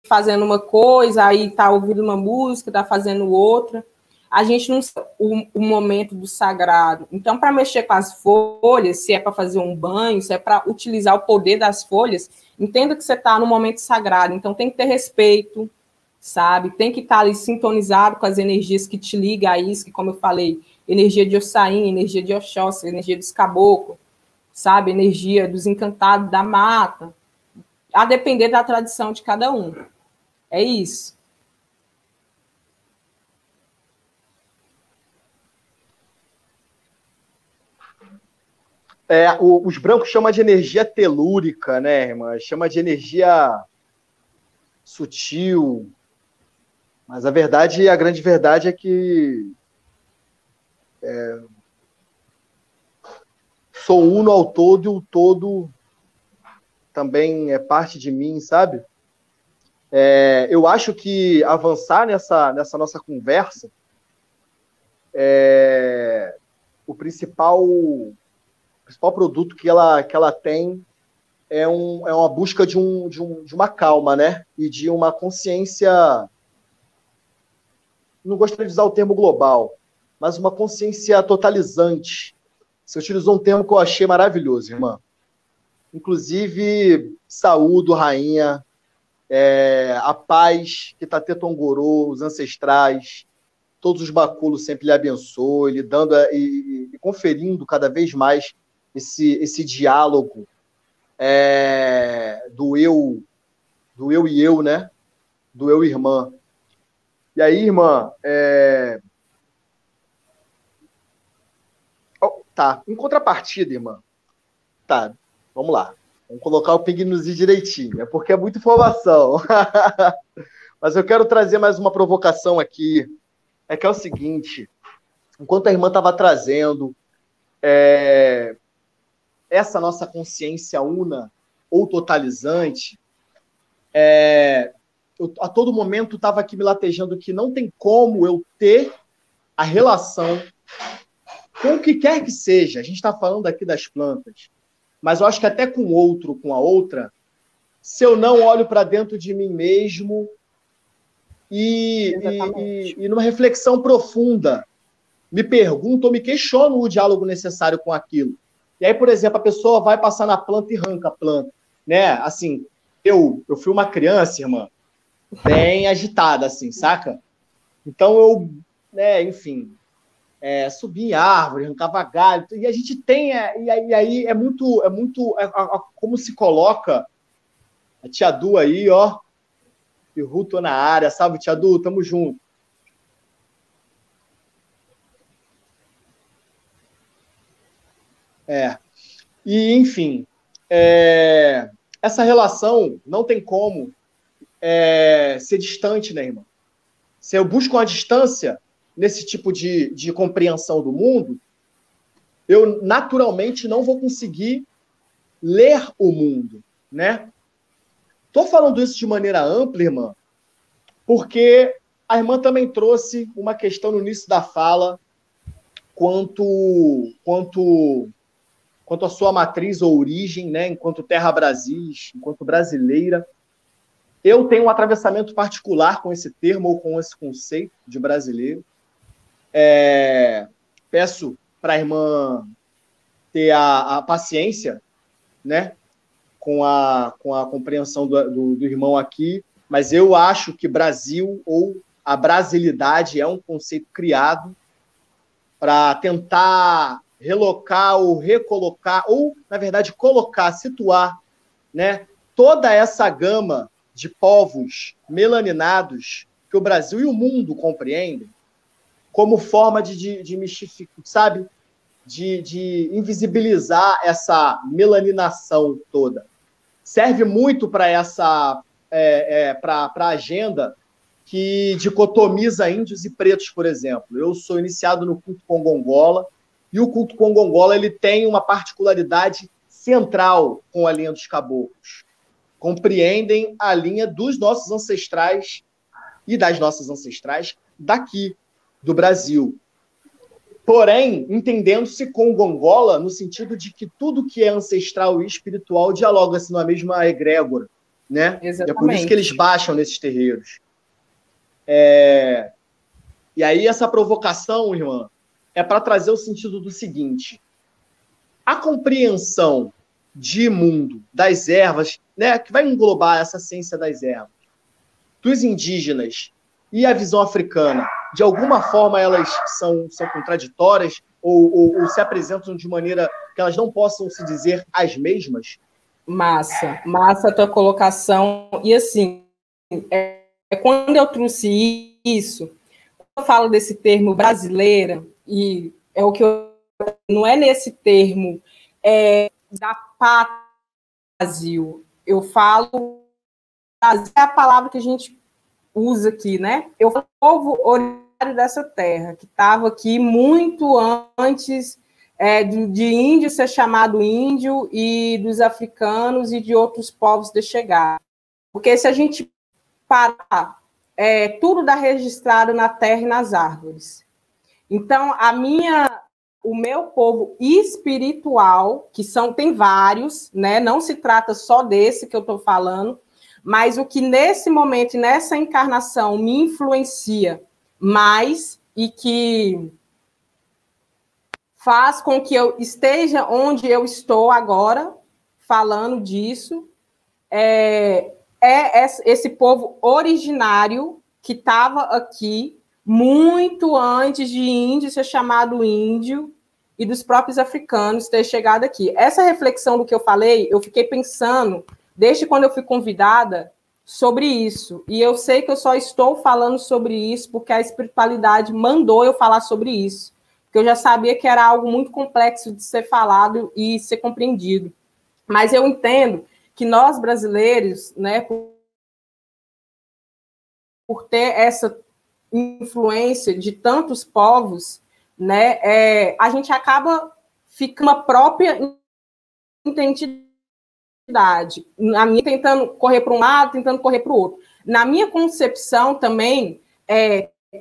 fazendo uma coisa, aí está ouvindo uma música, está fazendo outra. A gente não sabe o momento do sagrado. Então, para mexer com as folhas, se é para fazer um banho, se é para utilizar o poder das folhas, entenda que você está no momento sagrado. Então, tem que ter respeito, sabe? Tem que estar ali sintonizado com as energias que te ligam a isso, que, como eu falei, energia de Ossain, energia de Oxóssi, energia dos caboclos, sabe? Energia dos encantados da mata, a depender da tradição de cada um. É isso. Os brancos chamam de energia telúrica, né, irmã? Chama de energia sutil. Mas a verdade, a grande verdade é que sou uno ao todo e o todo também é parte de mim, sabe? Eu acho que avançar nessa nossa conversa, o principal produto que ela tem é uma busca de uma calma, né? E de uma consciência, não gostaria de usar o termo global, mas uma consciência totalizante. Você utilizou um termo que eu achei maravilhoso, irmã. Inclusive, saúdo, rainha, a paz que Tatê Tongorô, os ancestrais, todos os baculos sempre lhe abençoe, lhe dando e conferindo cada vez mais esse diálogo do eu e eu, né? Do eu e irmã. E aí, irmã, tá, em contrapartida, irmã, tá, vamos lá. Vamos colocar o ping nos i direitinho, é porque é muita informação. Mas eu quero trazer mais uma provocação aqui, que é o seguinte, enquanto a irmã estava trazendo essa nossa consciência una ou totalizante, eu a todo momento estava aqui me latejando que não tem como eu ter a relação com o que quer que seja. A gente está falando aqui das plantas, mas eu acho que até com o outro, com a outra, se eu não olho para dentro de mim mesmo e numa reflexão profunda, me pergunto ou me questiono o diálogo necessário com aquilo. E aí, por exemplo, a pessoa vai passar na planta e arranca a planta, né? Assim, eu fui uma criança, irmã, bem agitada, assim, saca? Então eu, enfim, subia em árvore, arrancava galho, e a gente tem, e aí é muito como se coloca a tia Du aí, ó, e o Ru, tô na área, salve, tia Du, tamo junto. E, enfim, essa relação não tem como ser distante, né, irmão? Se eu busco uma distância nesse tipo de compreensão do mundo, eu naturalmente não vou conseguir ler o mundo, né? Tô falando isso de maneira ampla, irmã, porque a irmã também trouxe uma questão no início da fala quanto à sua matriz ou origem, né, enquanto terra Brasis, enquanto brasileira. Eu tenho um atravessamento particular com esse termo ou com esse conceito de brasileiro. Peço para a irmã ter a paciência, né, com a compreensão do irmão aqui, mas eu acho que Brasil ou a brasilidade é um conceito criado para tentar relocar ou recolocar, ou, na verdade, colocar, situar, né, toda essa gama de povos melaninados que o Brasil e o mundo compreendem como forma de mistificar, sabe? De invisibilizar essa melaninação toda. Serve muito para para a agenda que dicotomiza índios e pretos, por exemplo. Eu sou iniciado no culto Congongola, e o culto Congongola ele tem uma particularidade central com a linha dos caboclos. Compreendem a linha dos nossos ancestrais e das nossas ancestrais daqui, do Brasil. Porém, entendendo-se Congongola no sentido de que tudo que é ancestral e espiritual dialoga-se na mesma egrégora, né? Exatamente. E é por isso que eles baixam nesses terreiros. E aí essa provocação, irmã, é para trazer o sentido do seguinte: a compreensão de mundo das ervas, né, que vai englobar essa ciência das ervas, dos indígenas e a visão africana, de alguma forma elas são contraditórias ou se apresentam de maneira que elas não possam se dizer as mesmas? Massa a tua colocação. E assim, quando eu trouxe isso, eu falo desse termo brasileira, e é o que não é nesse termo da pátria Brasil. Eu falo Brasil é a palavra que a gente usa aqui, né? Eu falo povo originário dessa terra, que estava aqui muito antes de índio ser chamado índio e dos africanos e de outros povos de chegar. Porque se a gente parar, tudo dá registrado na terra e nas árvores. Então, o meu povo espiritual, tem vários, né? Não se trata só desse que eu estou falando, mas o que nesse momento, nessa encarnação, me influencia mais e que faz com que eu esteja onde eu estou agora, falando disso, esse povo originário que estava aqui muito antes de índio ser chamado índio e dos próprios africanos ter chegado aqui. Essa reflexão do que eu falei, eu fiquei pensando, desde quando eu fui convidada, sobre isso. E eu sei que eu só estou falando sobre isso porque a espiritualidade mandou eu falar sobre isso. Porque eu já sabia que era algo muito complexo de ser falado e ser compreendido. Mas eu entendo que nós, brasileiros, né, por ter essa influência de tantos povos, né, a gente acaba ficando uma própria identidade. A minha tentando correr para um lado, tentando correr para o outro. Na minha concepção também,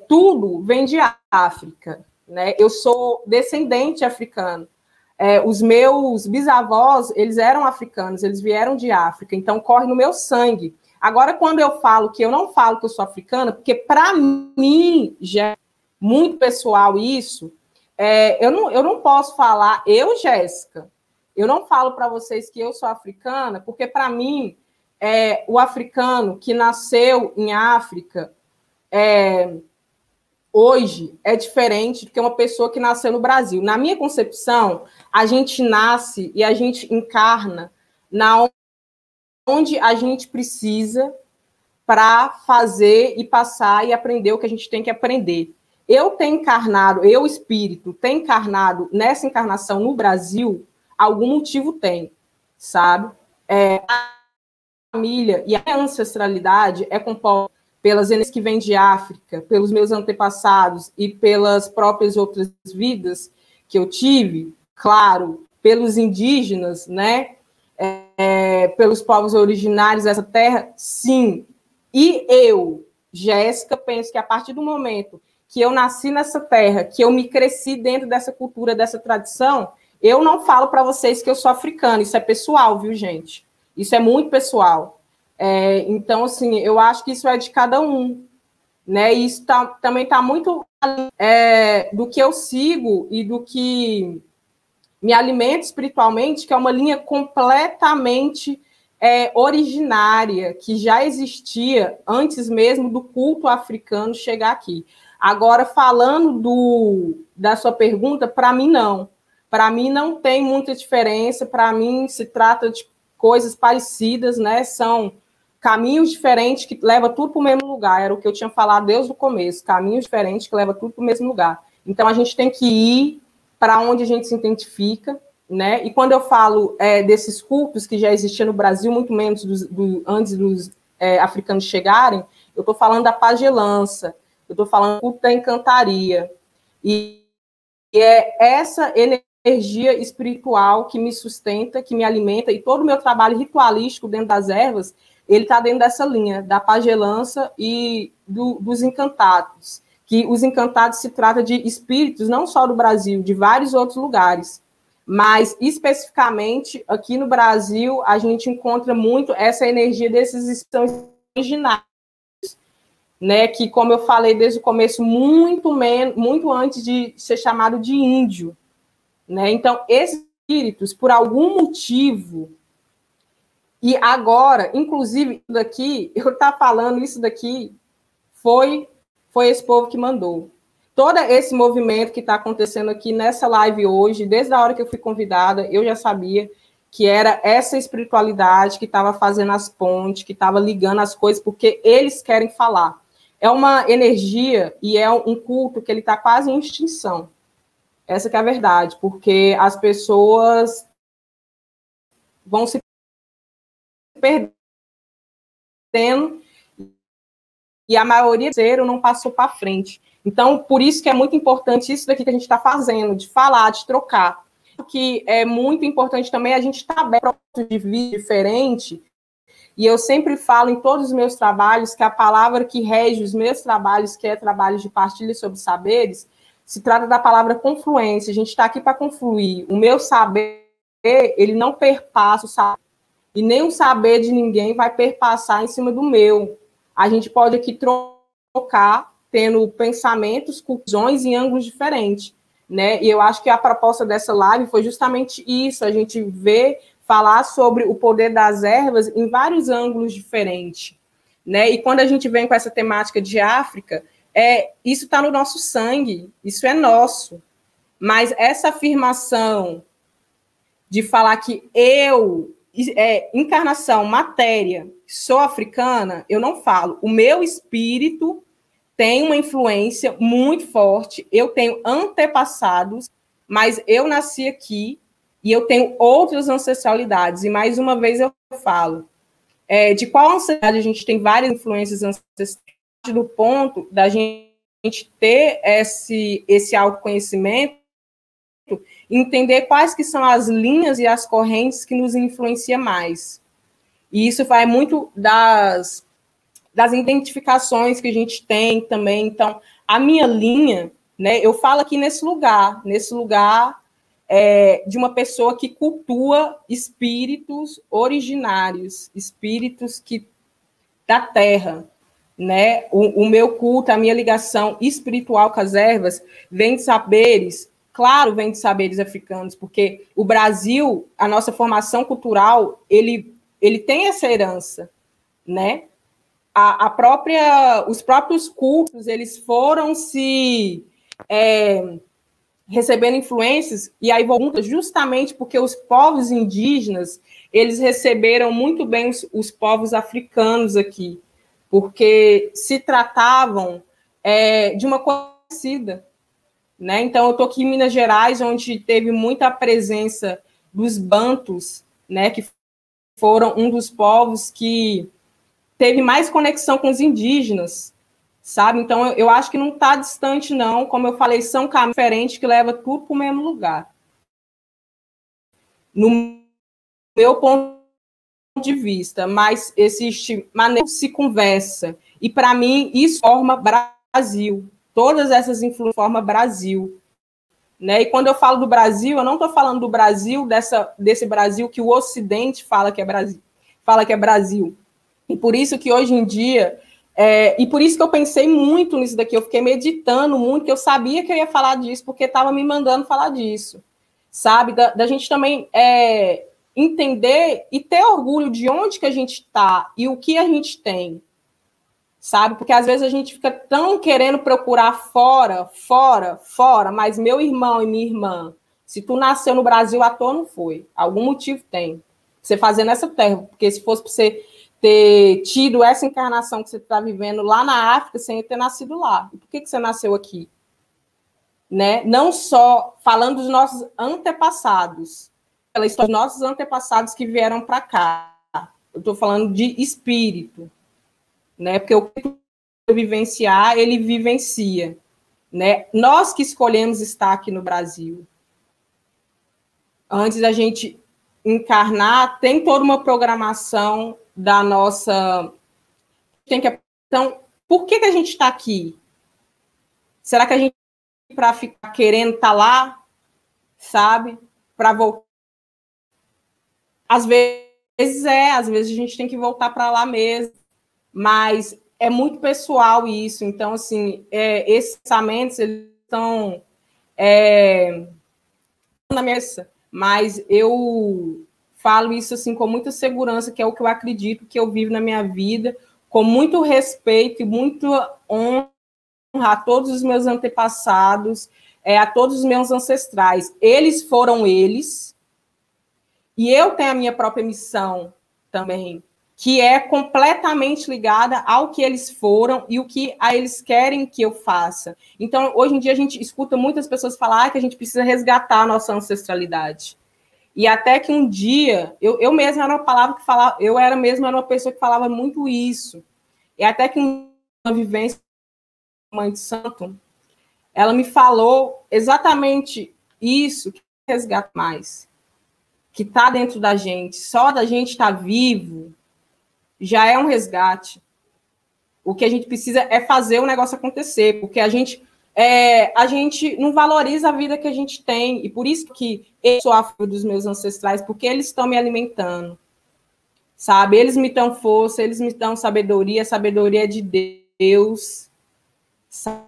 tudo vem de África, né? Eu sou descendente africano. Os meus bisavós, eles eram africanos, eles vieram de África, então corre no meu sangue. Agora, quando eu falo que eu não falo que eu sou africana, porque para mim já é muito pessoal isso, eu não posso falar, Jéssica, eu não falo para vocês que eu sou africana, porque para mim, o africano que nasceu em África, hoje é diferente do que uma pessoa que nasceu no Brasil. Na minha concepção, a gente nasce e a gente encarna onde a gente precisa para fazer e passar e aprender o que a gente tem que aprender. Eu espírito, tenho encarnado nessa encarnação no Brasil, algum motivo tem, sabe? A família e a ancestralidade é composta pelas energias que vêm de África, pelos meus antepassados e pelas próprias outras vidas que eu tive, claro, pelos indígenas, né? Pelos povos originários dessa terra, sim. E eu, Jéssica, penso que a partir do momento que eu nasci nessa terra, que eu me cresci dentro dessa cultura, dessa tradição, eu não falo para vocês que eu sou africana, isso é pessoal, viu, gente? Isso é muito pessoal. Então, assim, eu acho que isso é de cada um, né? E isso também está muito do que eu sigo e do que me alimento espiritualmente, que é uma linha completamente originária, que já existia antes mesmo do culto africano chegar aqui. Agora, falando da sua pergunta, para mim não. Para mim não tem muita diferença, para mim se trata de coisas parecidas, né? São caminhos diferentes que levam tudo para o mesmo lugar, era o que eu tinha falado desde o começo, caminhos diferentes que levam tudo para o mesmo lugar. Então, a gente tem que ir para onde a gente se identifica, né? E quando eu falo desses cultos que já existiam no Brasil, muito menos antes dos africanos chegarem, eu estou falando da pagelança, eu estou falando do culto da encantaria. E é essa energia espiritual que me sustenta, que me alimenta, e todo o meu trabalho ritualístico dentro das ervas, ele está dentro dessa linha, da pagelança e dos encantados. Que os encantados se trata de espíritos, não só do Brasil, de vários outros lugares. Mas, especificamente, aqui no Brasil, a gente encontra muito essa energia desses espíritos originários, né, que, como eu falei desde o começo, muito antes de ser chamado de índio. Né? Então, esses espíritos, por algum motivo, e agora, inclusive, daqui, eu estou falando isso daqui, foi esse povo que mandou. Todo esse movimento que está acontecendo aqui nessa live hoje, desde a hora que eu fui convidada, eu já sabia que era essa espiritualidade que estava fazendo as pontes, que estava ligando as coisas, porque eles querem falar. É uma energia e é um culto que ele está quase em extinção. Essa que é a verdade, porque as pessoas vão se perdendo e a maioria não passou para frente. Então, por isso que é muito importante isso daqui que a gente está fazendo, de falar, de trocar. O que é muito importante também é a gente estar aberto a um ponto de vista diferente. E eu sempre falo em todos os meus trabalhos que a palavra que rege os meus trabalhos, que é trabalho de partilha sobre saberes, se trata da palavra confluência. A gente está aqui para confluir. O meu saber, ele não perpassa o saber. E nem o saber de ninguém vai perpassar em cima do meu. A gente pode aqui trocar, tendo pensamentos, conclusões em ângulos diferentes, né? E eu acho que a proposta dessa live foi justamente isso, a gente falar sobre o poder das ervas em vários ângulos diferentes, né? E quando a gente vem com essa temática de África, isso está no nosso sangue, isso é nosso. Mas essa afirmação de falar que encarnação, matéria, sou africana, eu não falo. O meu espírito tem uma influência muito forte, eu tenho antepassados, mas eu nasci aqui e eu tenho outras ancestralidades. E mais uma vez eu falo, de qual ancestralidade a gente tem várias influências ancestrais, do ponto da gente ter esse autoconhecimento, entender quais que são as linhas e as correntes que nos influenciam mais. E isso vai muito das identificações que a gente tem também. Então, a minha linha, né, eu falo aqui nesse lugar de uma pessoa que cultua espíritos originários, espíritos da terra, né? O meu culto, a minha ligação espiritual com as ervas vem de saberes, claro, vem de saberes africanos, porque o Brasil, a nossa formação cultural, ele tem essa herança, né? Os próprios cultos, eles foram recebendo influências, e aí volta justamente porque os povos indígenas, eles receberam muito bem os povos africanos aqui, porque se tratavam de uma coisa parecida, né? Então, eu estou aqui em Minas Gerais, onde teve muita presença dos bantus, né, que foram um dos povos que teve mais conexão com os indígenas, sabe? Então, eu acho que não está distante, não. Como eu falei, são caminhos diferentes que levam tudo para o mesmo lugar. No meu ponto de vista, mas existe maneira que se conversa. E, para mim, isso forma Brasil. Todas essas influências formam Brasil. Né? E quando eu falo do Brasil, eu não estou falando do Brasil, desse Brasil que o Ocidente fala que é Brasil. E por isso que hoje em dia, e por isso que eu pensei muito nisso daqui, eu fiquei meditando muito, que eu sabia que eu ia falar disso, porque estava me mandando falar disso, sabe? Da gente também entender e ter orgulho de onde que a gente está e o que a gente tem, sabe? Porque às vezes a gente fica tão querendo procurar fora, mas meu irmão e minha irmã, se tu nasceu no Brasil, à toa não foi. Algum motivo tem. Você fazer nessa terra, porque se fosse para você ter tido essa encarnação que você está vivendo lá na África, sem ter nascido lá. E por que você nasceu aqui? Né? Não só falando dos nossos antepassados, pela história dos nossos antepassados que vieram para cá. Eu estou falando de espírito, né? Porque o que eu vivenciar, ele vivencia, né? Nós que escolhemos estar aqui no Brasil. Antes da gente encarnar, tem toda uma programação da nossa... Então, por que a gente está aqui? Será que a gente para ficar querendo estar lá, sabe? Para voltar? Às vezes a gente tem que voltar para lá mesmo, mas é muito pessoal isso. Então, assim, esses pensamentos, eles estão na minha... Mas eu falo isso assim com muita segurança, que é o que eu acredito, que eu vivo na minha vida, com muito respeito e muita honra a todos os meus antepassados, a todos os meus ancestrais. Eles foram eles, e eu tenho a minha própria missão também, que é completamente ligada ao que eles foram e o que eles querem que eu faça. Então, hoje em dia, a gente escuta muitas pessoas falar que a gente precisa resgatar a nossa ancestralidade. E até que um dia, eu mesma era uma palavra que falava, era uma pessoa que falava muito isso. E até que um vivência com a Mãe de Santo, ela me falou exatamente isso, que resgata mais, que está dentro da gente, só da gente estar vivo, já é um resgate. O que a gente precisa é fazer o negócio acontecer, porque a gente não valoriza a vida que a gente tem, e por isso que eu sou a filha dos meus ancestrais, porque eles estão me alimentando, sabe? Eles me dão força, eles me dão sabedoria, a sabedoria é de Deus, sabe?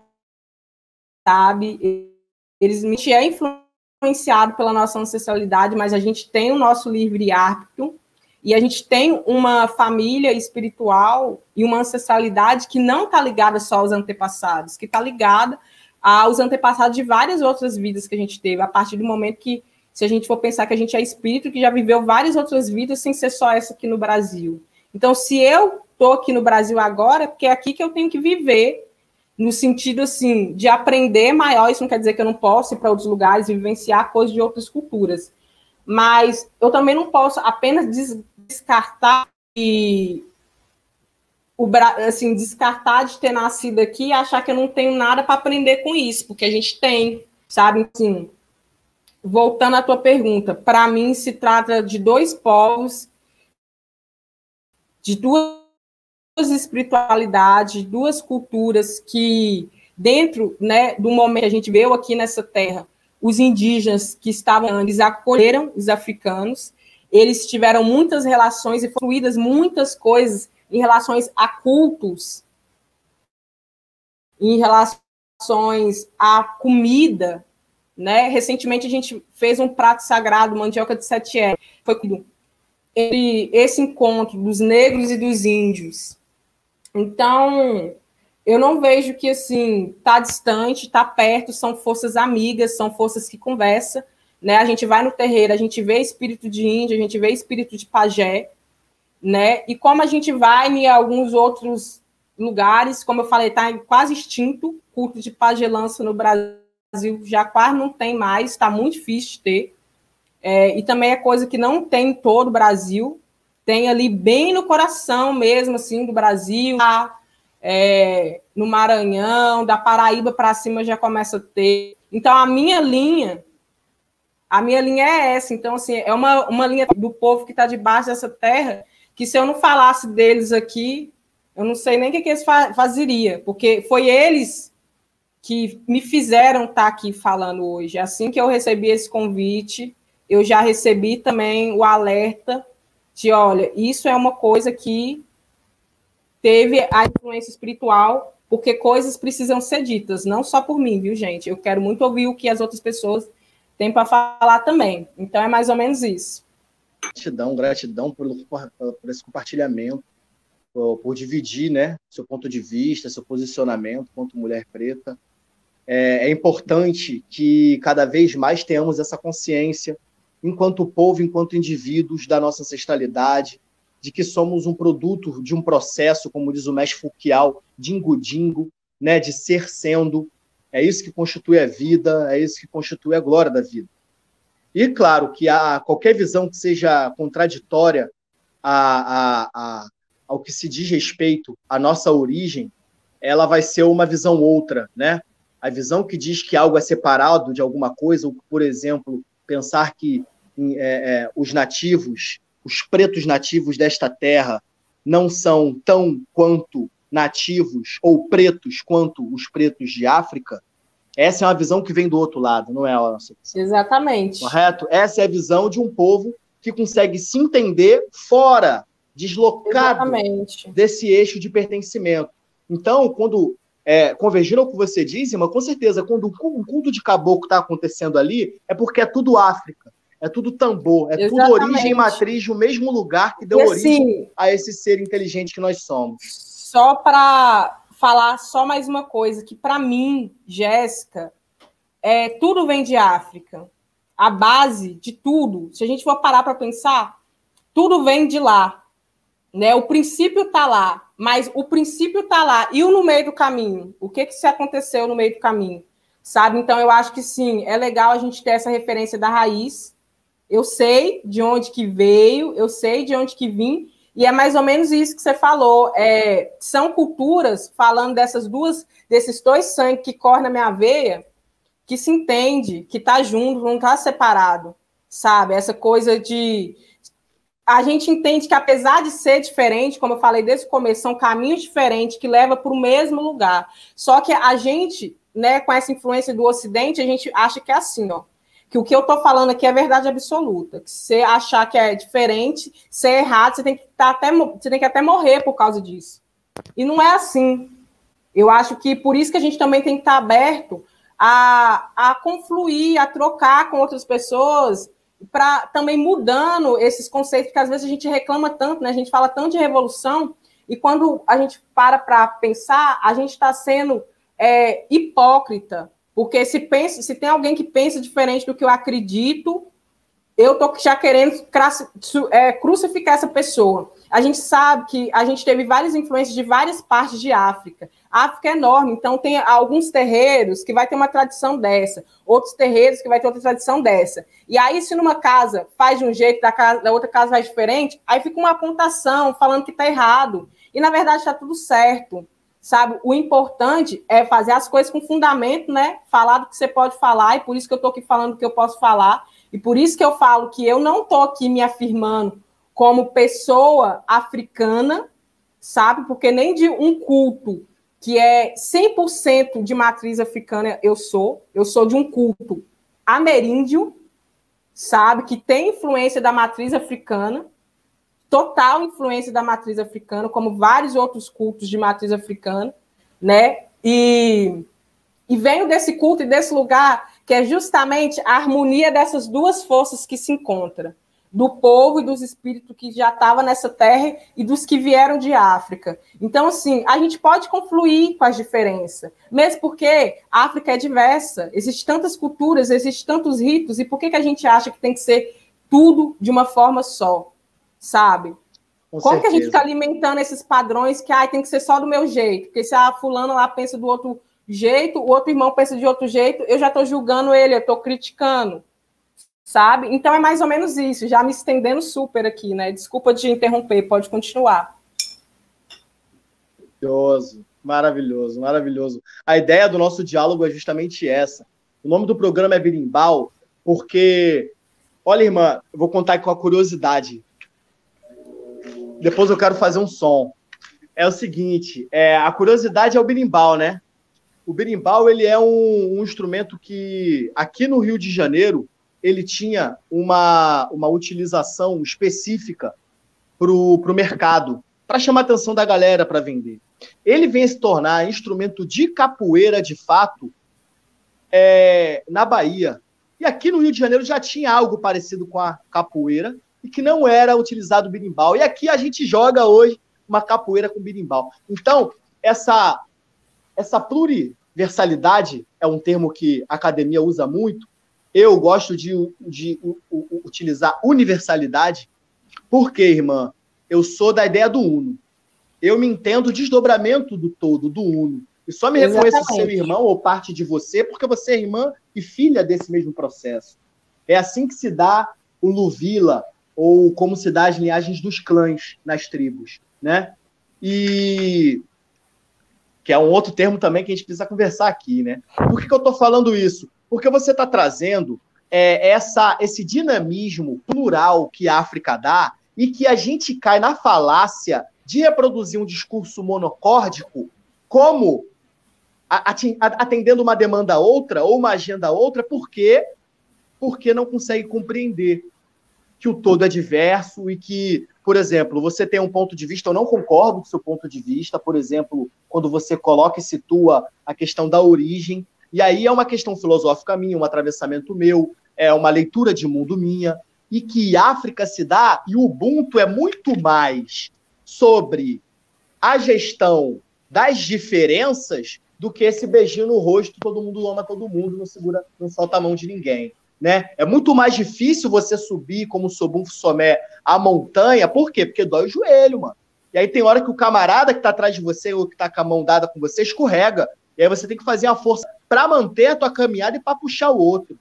A gente é influenciado pela nossa ancestralidade, mas a gente tem o nosso livre-arbítrio, e a gente tem uma família espiritual e uma ancestralidade que não está ligada só aos antepassados, que está ligada aos antepassados de várias outras vidas que a gente teve, a partir do momento que, se a gente for pensar que a gente é espírito, que já viveu várias outras vidas sem ser só essa aqui no Brasil. Então, se eu estou aqui no Brasil agora, é porque é aqui que eu tenho que viver, no sentido, assim, de aprender maior. Isso não quer dizer que eu não posso ir para outros lugares e vivenciar coisas de outras culturas. Mas eu também não posso apenas descartar descartar de ter nascido aqui e achar que eu não tenho nada para aprender com isso, porque a gente tem, sabe? Assim, voltando à tua pergunta, para mim se trata de dois povos, de duas espiritualidades, duas culturas que, dentro, né, do momento que a gente veio aqui nessa terra, os indígenas que estavam, eles acolheram os africanos, eles tiveram muitas relações e fluídas muitas coisas em relações a cultos, em relações à comida, né? Recentemente a gente fez um prato sagrado, mandioca de 7 foi entre esse encontro dos negros e dos índios. Então, eu não vejo que, assim, está distante, está perto, são forças amigas, são forças que conversam, né? A gente vai no terreiro, a gente vê espírito de índio, a gente vê espírito de pajé, né? E como a gente vai em alguns outros lugares, como eu falei, está quase extinto, culto de pajelança no Brasil já quase não tem mais, está muito difícil de ter. E também é coisa que não tem em todo o Brasil, tem ali bem no coração mesmo, assim, do Brasil, no Maranhão, da Paraíba para cima já começa a ter. Então, a minha linha é essa. Então, assim, é uma linha do povo que está debaixo dessa terra, que se eu não falasse deles aqui, eu não sei nem o que eles fazeriam, porque foi eles que me fizeram estar aqui falando hoje. Assim que eu recebi esse convite, eu já recebi também o alerta de, olha, isso é uma coisa que teve a influência espiritual, porque coisas precisam ser ditas, não só por mim, viu, gente? Eu quero muito ouvir o que as outras pessoas têm para falar também. Então, é mais ou menos isso. Gratidão por esse compartilhamento, por dividir, né, seu ponto de vista, seu posicionamento quanto mulher preta. É importante que cada vez mais tenhamos essa consciência, enquanto povo, enquanto indivíduos da nossa ancestralidade, de que somos um produto de um processo, como diz o mestre Foucault, dingo-dingo, né, de ser sendo. É isso que constitui a vida, é isso que constitui a glória da vida. E, claro, que qualquer visão que seja contraditória ao que se diz respeito à nossa origem, ela vai ser uma visão outra, né? A visão que diz que algo é separado de alguma coisa, ou, por exemplo, pensar que os nativos, os pretos nativos desta terra, não são tão quanto nativos ou pretos quanto os pretos de África, essa é uma visão que vem do outro lado, não é a nossa visão. Exatamente. Correto? Essa é a visão de um povo que consegue se entender fora, deslocado Exatamente. Desse eixo de pertencimento. Então, quando convergindo ao que você disse, mas com certeza, quando um culto de caboclo está acontecendo ali, é porque é tudo África, é tudo tambor, é Exatamente. Tudo origem e matriz do mesmo lugar que deu origem a esse ser inteligente que nós somos. Só para falar só mais uma coisa, que para mim, Jéssica, tudo vem de África. A base de tudo, se a gente for parar para pensar, tudo vem de lá. Né? O princípio está lá, mas o princípio está lá. E o no meio do caminho? O que se aconteceu no meio do caminho? Sabe? Então, eu acho que sim, é legal a gente ter essa referência da raiz. Eu sei de onde que veio, eu sei de onde que vim, E é mais ou menos isso que você falou. São culturas, falando desses dois sangues que correm na minha veia, que se entende, que está junto, não está separado, sabe? Essa coisa de... A gente entende que, apesar de ser diferente, como eu falei desde o começo, são caminhos diferentes que levam para o mesmo lugar. Só que a gente, né, com essa influência do Ocidente, a gente acha que é assim, ó, que o que eu estou falando aqui é verdade absoluta. Que você achar que é diferente, ser errado, você tem que até morrer por causa disso. E não é assim. Eu acho que por isso que a gente também tem que estar aberto a confluir, a trocar com outras pessoas, para também mudando esses conceitos, porque às vezes a gente reclama tanto, né? A gente fala tanto de revolução, e quando a gente para pensar, a gente está sendo hipócrita. Porque se tem alguém que pensa diferente do que eu acredito, eu estou já querendo crucificar essa pessoa. A gente sabe que a gente teve várias influências de várias partes de África. A África é enorme, então tem alguns terreiros que vai ter uma tradição dessa, outros terreiros que vai ter outra tradição dessa. E aí, se numa casa faz de um jeito, da outra casa faz diferente, aí fica uma apontação falando que está errado. E, na verdade, está tudo certo. Sabe, o importante é fazer as coisas com fundamento, né? Falar do que você pode falar, e por isso que eu estou aqui falando do que eu posso falar, e por isso que eu falo que eu não estou aqui me afirmando como pessoa africana, sabe? Porque nem de um culto que é 100% de matriz africana eu sou de um culto ameríndio, sabe? Que tem influência da matriz africana, total influência da matriz africana, como vários outros cultos de matriz africana, né? E venho desse culto e desse lugar que é justamente a harmonia dessas duas forças que se encontram, do povo e dos espíritos que já estavam nessa terra e dos que vieram de África. Então, assim, a gente pode confluir com as diferenças, mesmo porque a África é diversa, existem tantas culturas, existem tantos ritos, e por que a gente acha que tem que ser tudo de uma forma só? Sabe? Como que a gente fica alimentando esses padrões que tem que ser só do meu jeito? Porque se a fulana lá pensa do outro jeito, o outro irmão pensa de outro jeito, eu já estou julgando ele, eu estou criticando, sabe? Então é mais ou menos isso, já me estendendo super aqui, né? Desculpa te interromper, pode continuar. Maravilhoso, maravilhoso, maravilhoso. A ideia do nosso diálogo é justamente essa. O nome do programa é Berimbau, porque, olha, irmã, eu vou contar com a curiosidade. Depois eu quero fazer um som. É o seguinte, a curiosidade é o berimbau, né? O berimbau, ele é um instrumento que, aqui no Rio de Janeiro, ele tinha uma utilização específica para o mercado, para chamar a atenção da galera para vender. Ele vem se tornar instrumento de capoeira, de fato, na Bahia. E aqui no Rio de Janeiro já tinha algo parecido com a capoeira, e que não era utilizado o berimbau. E aqui a gente joga hoje uma capoeira com berimbau. Então, essa pluriversalidade é um termo que a academia usa muito. Eu gosto de utilizar universalidade, porque, irmã, eu sou da ideia do uno. Eu me entendo desdobramento do todo, do uno. E só me reconheço seu irmão ou parte de você porque você é irmã e filha desse mesmo processo. É assim que se dá o Luvila, ou como se dá as linhagens dos clãs nas tribos, né? E que é um outro termo também que a gente precisa conversar aqui, né? Por que eu estou falando isso? Porque você está trazendo esse dinamismo plural que a África dá e que a gente cai na falácia de reproduzir um discurso monocórdico como atendendo uma demanda a outra ou uma agenda a outra, porque não consegue compreender que o todo é diverso e que, por exemplo, você tem um ponto de vista, eu não concordo com o seu ponto de vista, por exemplo, quando você coloca e situa a questão da origem, e aí é uma questão filosófica minha, um atravessamento meu, é uma leitura de mundo minha, e que África se dá, e o Ubuntu é muito mais sobre a gestão das diferenças do que esse beijinho no rosto, todo mundo ama todo mundo, não solta a mão de ninguém. Né? É muito mais difícil você subir como Sobum Somé a montanha. Por quê? Porque dói o joelho, mano. E aí tem hora que o camarada que tá atrás de você ou que tá com a mão dada com você escorrega. E aí você tem que fazer a força para manter a tua caminhada e para puxar o outro.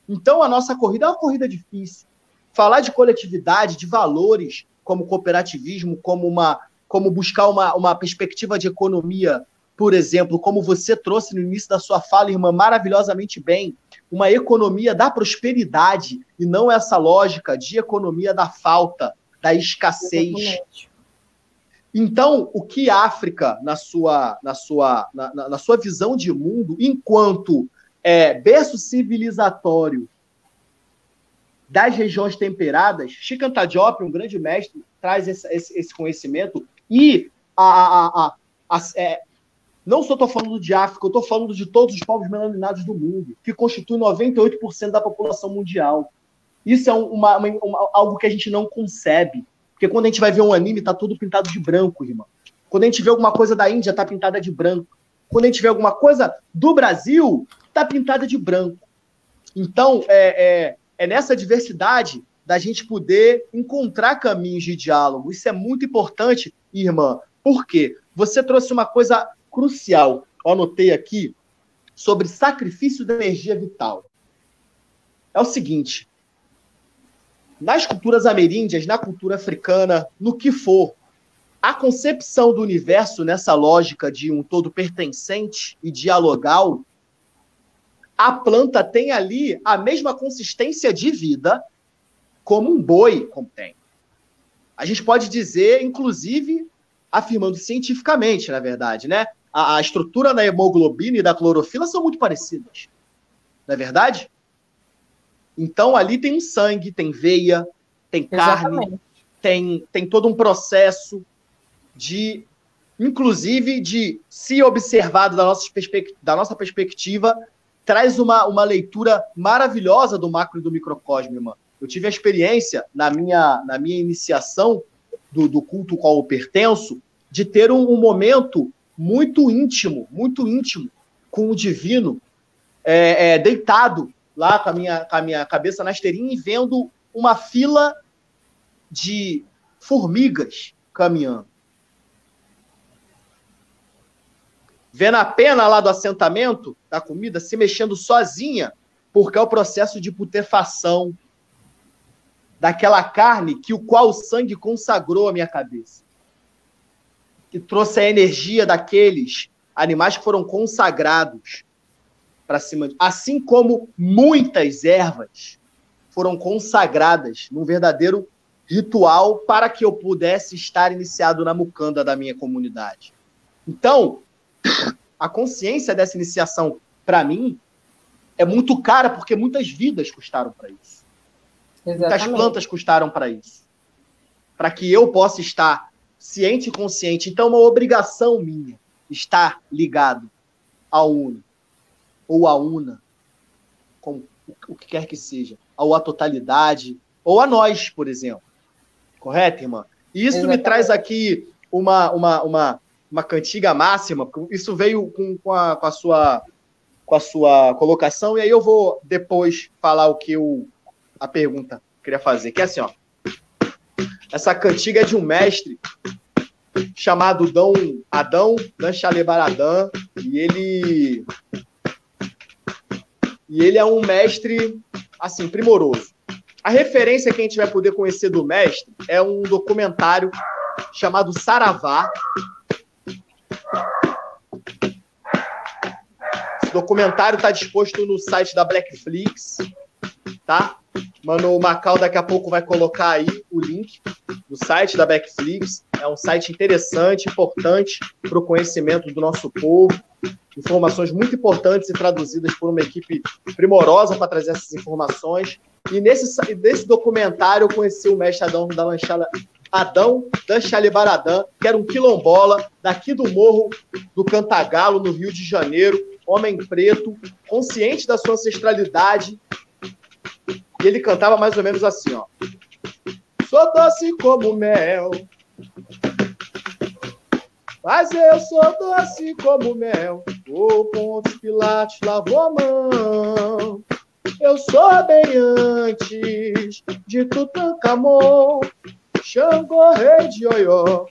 Então a nossa corrida é uma corrida difícil. Falar de coletividade, de valores, como cooperativismo, como buscar uma perspectiva de economia, por exemplo, como você trouxe no início da sua fala, irmã, maravilhosamente bem, uma economia da prosperidade e não essa lógica de economia da falta, da escassez. Exatamente. Então, o que a África, na sua visão de mundo, enquanto berço civilizatório das regiões temperadas, Chikanta Diop, um grande mestre, traz esse conhecimento e não só estou falando de África, eu estou falando de todos os povos melaninados do mundo, que constituem 98% da população mundial. Isso é algo que a gente não concebe. Porque quando a gente vai ver um anime, tá tudo pintado de branco, irmão. Quando a gente vê alguma coisa da Índia, tá pintada de branco. Quando a gente vê alguma coisa do Brasil, tá pintada de branco. Então, é nessa diversidade da gente poder encontrar caminhos de diálogo. Isso é muito importante, irmã. Por quê? Você trouxe uma coisa crucial, eu anotei aqui, sobre sacrifício da energia vital. É o seguinte, nas culturas ameríndias, na cultura africana, no que for, a concepção do universo nessa lógica de um todo pertencente e dialogal, a planta tem ali a mesma consistência de vida como um boi contém. A gente pode dizer, inclusive, afirmando cientificamente, na verdade, né? A estrutura da hemoglobina e da clorofila são muito parecidas. Não é verdade? Então, ali tem um sangue, tem veia, tem carne, tem todo um processo de, inclusive, de se observado da nossa perspectiva, traz uma leitura maravilhosa do macro e do microcosmo, irmã. Eu tive a experiência, na minha iniciação do culto ao qual eu pertenço, de ter um momento muito íntimo com o divino, deitado lá com a minha cabeça na esteirinha e vendo uma fila de formigas caminhando. Vendo a pena lá do assentamento da comida se mexendo sozinha, porque é o processo de putrefação daquela carne que o qual o sangue consagrou a minha cabeça. Que trouxe a energia daqueles animais que foram consagrados para cima. Assim como muitas ervas foram consagradas num verdadeiro ritual para que eu pudesse estar iniciado na mucanda da minha comunidade. Então, a consciência dessa iniciação, para mim, é muito cara, porque muitas vidas custaram para isso. Exatamente. Muitas plantas custaram para isso. Para que eu possa estar ciente e consciente. Então, é uma obrigação minha estar ligado ao Uno, ou à Una, como o que quer que seja, ou à totalidade, ou a nós, por exemplo. Correto, irmã? E isso Exatamente. Me traz aqui uma cantiga máxima, isso veio com a sua colocação, e aí eu vou depois falar a pergunta que eu queria fazer, que é assim, ó. Essa cantiga é de um mestre chamado Adão Danchalebaradã, e ele é um mestre, assim, primoroso. A referência que a gente vai poder conhecer do mestre é um documentário chamado Saravá. Esse documentário está disposto no site da Blackflix, tá? Mano, o Macau daqui a pouco vai colocar aí o link do site da Blackflix. É um site interessante, importante para o conhecimento do nosso povo. Informações muito importantes e traduzidas por uma equipe primorosa para trazer essas informações. E nesse documentário eu conheci o mestre Adão Danchalebaradã, que era um quilombola daqui do Morro do Cantagalo, no Rio de Janeiro, homem preto, consciente da sua ancestralidade. E ele cantava mais ou menos assim, ó. Sou doce como mel, mas eu sou doce como mel. O Pontos Pilatos lavou a mão. Eu sou bem antes de Tutankhamon, Xangô, rei de Oió.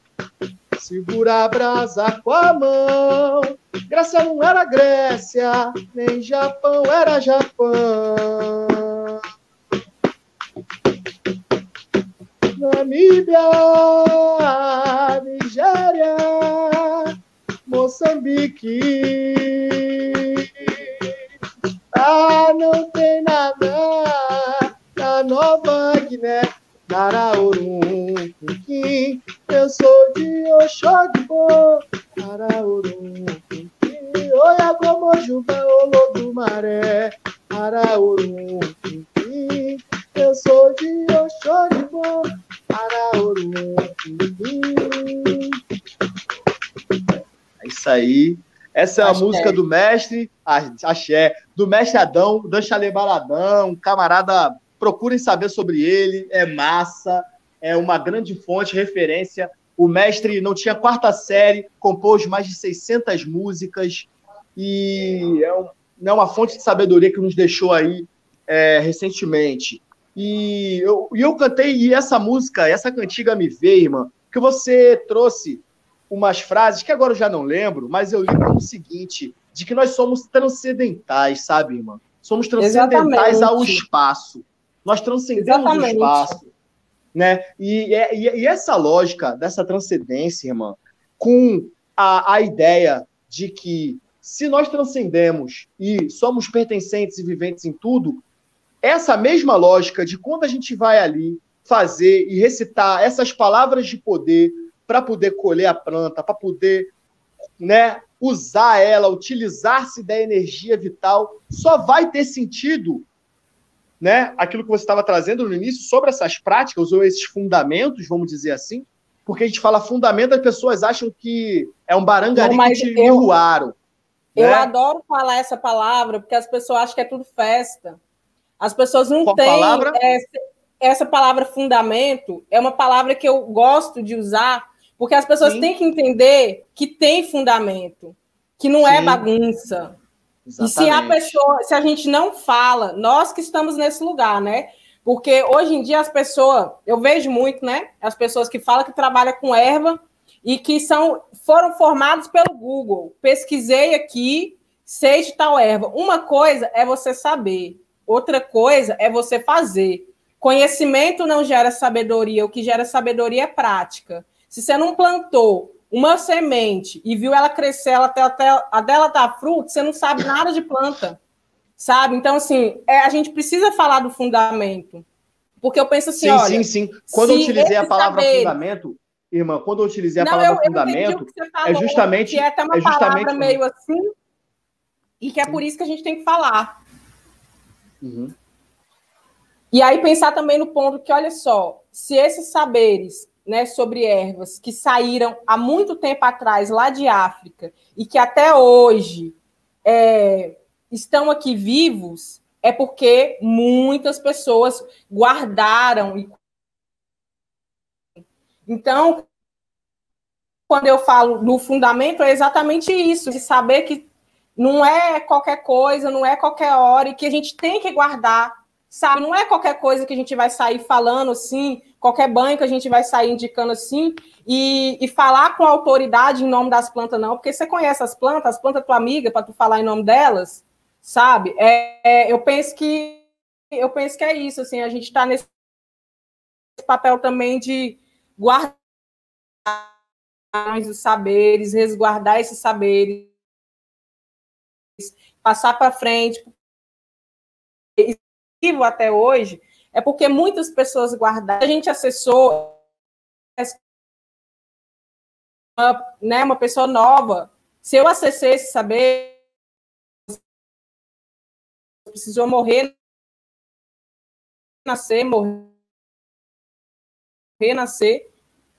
Segura a brasa com a mão. Grécia não era Grécia, nem Japão era Japão. Namíbia, Nigéria, Moçambique. Ah, não tem nada na Nova Guiné, Naraorum, Quim. Eu sou de Oxódibô, Naraorum, Quim. Oia como Juba, Olodumaré, Naraorum, Quim. Eu sou de Oxódibô, Naraorum, Quim. É isso aí. Essa é a música do mestre, axé, do mestre Adão, Dan Chalebaladão, camarada, procurem saber sobre ele, é massa, é uma grande fonte, referência. O mestre não tinha quarta série, compôs mais de 600 músicas e é uma fonte de sabedoria que nos deixou aí recentemente. E eu cantei, e essa música, essa cantiga me veio, irmã, que você trouxe umas frases que agora eu já não lembro, mas eu li como o seguinte, de que nós somos transcendentais, sabe, irmã? Somos transcendentais ao espaço. Nós transcendemos o espaço. Né? E essa lógica dessa transcendência, irmã, com a ideia de que se nós transcendemos e somos pertencentes e viventes em tudo, essa mesma lógica de quando a gente vai ali fazer e recitar essas palavras de poder para poder colher a planta, para poder, né, usar ela, utilizar-se da energia vital, só vai ter sentido, né, aquilo que você estava trazendo no início sobre essas práticas ou esses fundamentos, vamos dizer assim, porque a gente fala fundamento, as pessoas acham que é um barangari que te enruaram. Eu adoro falar essa palavra, porque as pessoas acham que é tudo festa. As pessoas não têm... palavra? Essa palavra fundamento é uma palavra que eu gosto de usar, porque as pessoas têm que entender que tem fundamento, que não é bagunça. Exatamente. E se a gente não fala, nós que estamos nesse lugar, né? Porque hoje em dia as pessoas, eu vejo muito, né? As pessoas que falam que trabalham com erva e que foram formados pelo Google. Pesquisei aqui, sei de tal erva. Uma coisa é você saber, outra coisa é você fazer. Conhecimento não gera sabedoria, o que gera sabedoria é prática. Se você não plantou uma semente e viu ela crescer, a dela dar fruto, você não sabe nada de planta, sabe? Então, assim, a gente precisa falar do fundamento. Porque eu penso assim, olha... Sim. Quando eu utilizei a palavra fundamento, irmã, quando eu utilizei a palavra fundamento, é justamente... Que é até uma palavra meio assim, e que é por isso que a gente tem que falar. Uhum. E aí pensar também no ponto que, olha só, se esses saberes, né, sobre ervas que saíram há muito tempo atrás lá de África e que até hoje estão aqui vivos, é porque muitas pessoas guardaram. Então, quando eu falo no fundamento, é exatamente isso, de saber que não é qualquer coisa, não é qualquer hora, e que a gente tem que guardar. Sabe, não é qualquer coisa que a gente vai sair falando assim, qualquer banho que a gente vai sair indicando assim, e falar com autoridade em nome das plantas, não, porque você conhece as plantas é tua amiga, para tu falar em nome delas, sabe? Eu penso que é isso, assim, a gente está nesse papel também de guardar os saberes, resguardar esses saberes, passar para frente, até hoje, é porque muitas pessoas guardaram. A gente acessou uma pessoa nova. Se eu acessei esse saber, precisou morrer, nascer,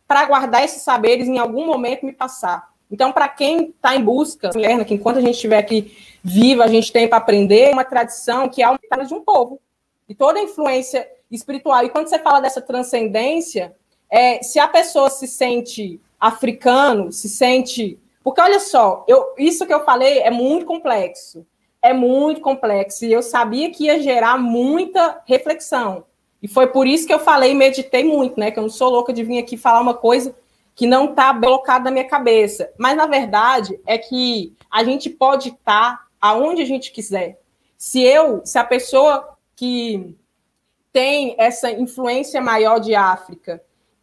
para guardar esses saberes em algum momento me passar. Então, para quem está em busca, que enquanto a gente estiver aqui viva, a gente tem para aprender, uma tradição que é uma de um povo. E toda a influência espiritual. E quando você fala dessa transcendência, se a pessoa se sente africano, se sente... Porque, olha só, isso que eu falei é muito complexo. É muito complexo. E eu sabia que ia gerar muita reflexão. E foi por isso que eu falei e meditei muito, né? Que eu não sou louca de vir aqui falar uma coisa que não está colocada na minha cabeça. Mas, na verdade, é que a gente pode estar aonde a gente quiser. Se a pessoa que tem essa influência maior de África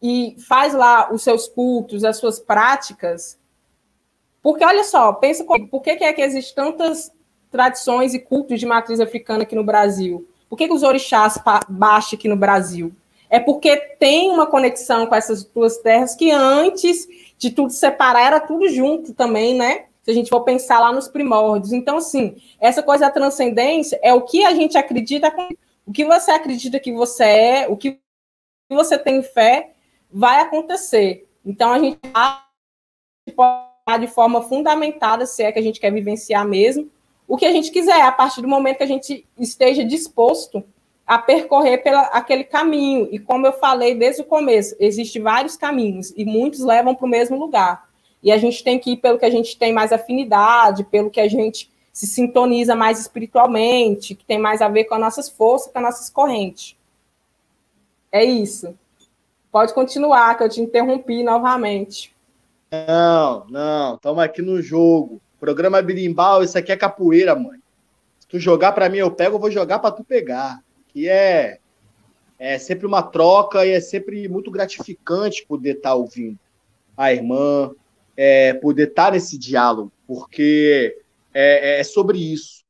e faz lá os seus cultos, as suas práticas, porque, olha só, pensa comigo, por que é que existem tantas tradições e cultos de matriz africana aqui no Brasil? Por que os orixás baixam aqui no Brasil? É porque tem uma conexão com essas duas terras que antes de tudo separar, era tudo junto também, né? Se a gente for pensar lá nos primórdios. Então, assim, essa coisa da transcendência é o que a gente acredita, o que você acredita que você é, o que você tem fé, vai acontecer. Então, a gente pode de forma fundamentada, se é que a gente quer vivenciar mesmo, o que a gente quiser, a partir do momento que a gente esteja disposto a percorrer aquele caminho. E como eu falei desde o começo, existem vários caminhos, e muitos levam para o mesmo lugar. E a gente tem que ir pelo que a gente tem mais afinidade, pelo que a gente se sintoniza mais espiritualmente, que tem mais a ver com as nossas forças, com as nossas correntes. É isso. Pode continuar, que eu te interrompi novamente. Não, estamos aqui no jogo. Programa birimbau, isso aqui é capoeira, mãe. Se tu jogar para mim, eu pego, eu vou jogar para tu pegar. Que é sempre uma troca e é sempre muito gratificante poder estar ouvindo a irmã, poder estar nesse diálogo, porque é sobre isso.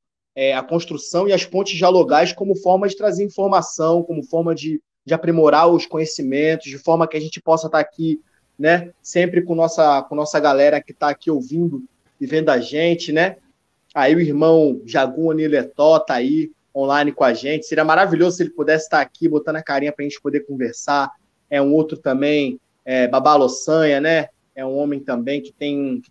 A construção e as pontes dialogais como forma de trazer informação, como forma de aprimorar os conhecimentos, de forma que a gente possa estar aqui, né, sempre com nossa galera que está aqui ouvindo e vendo a gente, né? Aí o irmão Jagun Aniletó está aí online com a gente. Seria maravilhoso se ele pudesse estar aqui, botando a carinha para a gente poder conversar. É um outro também, Babá Lossanha, né? É um homem também que tem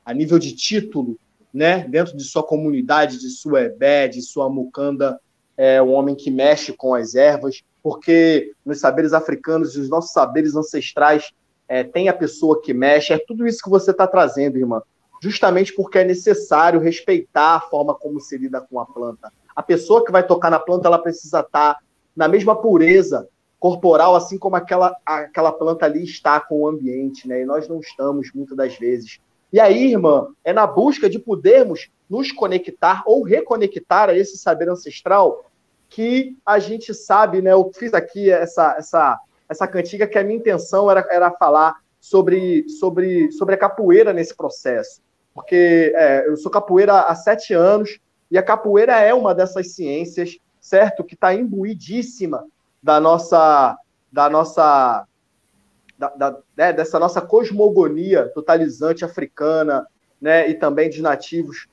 a nível de título, né? Dentro de sua comunidade, de sua ebé, de sua mucanda, é um homem que mexe com as ervas, porque nos saberes africanos e os nossos saberes ancestrais tem a pessoa que mexe. É tudo isso que você está trazendo, irmã. Justamente porque é necessário respeitar a forma como se lida com a planta. A pessoa que vai tocar na planta, ela precisa estar na mesma pureza corporal, assim como aquela planta ali está com o ambiente, né? E nós não estamos, muitas das vezes. E aí, irmã, é na busca de podermos nos conectar ou reconectar a esse saber ancestral que a gente sabe, né? Eu fiz aqui essa cantiga que a minha intenção era falar sobre a capoeira nesse processo. Porque eu sou capoeira há 7 anos e a capoeira é uma dessas ciências, certo? Que está imbuidíssima dessa nossa cosmogonia totalizante africana, né? E também de nativos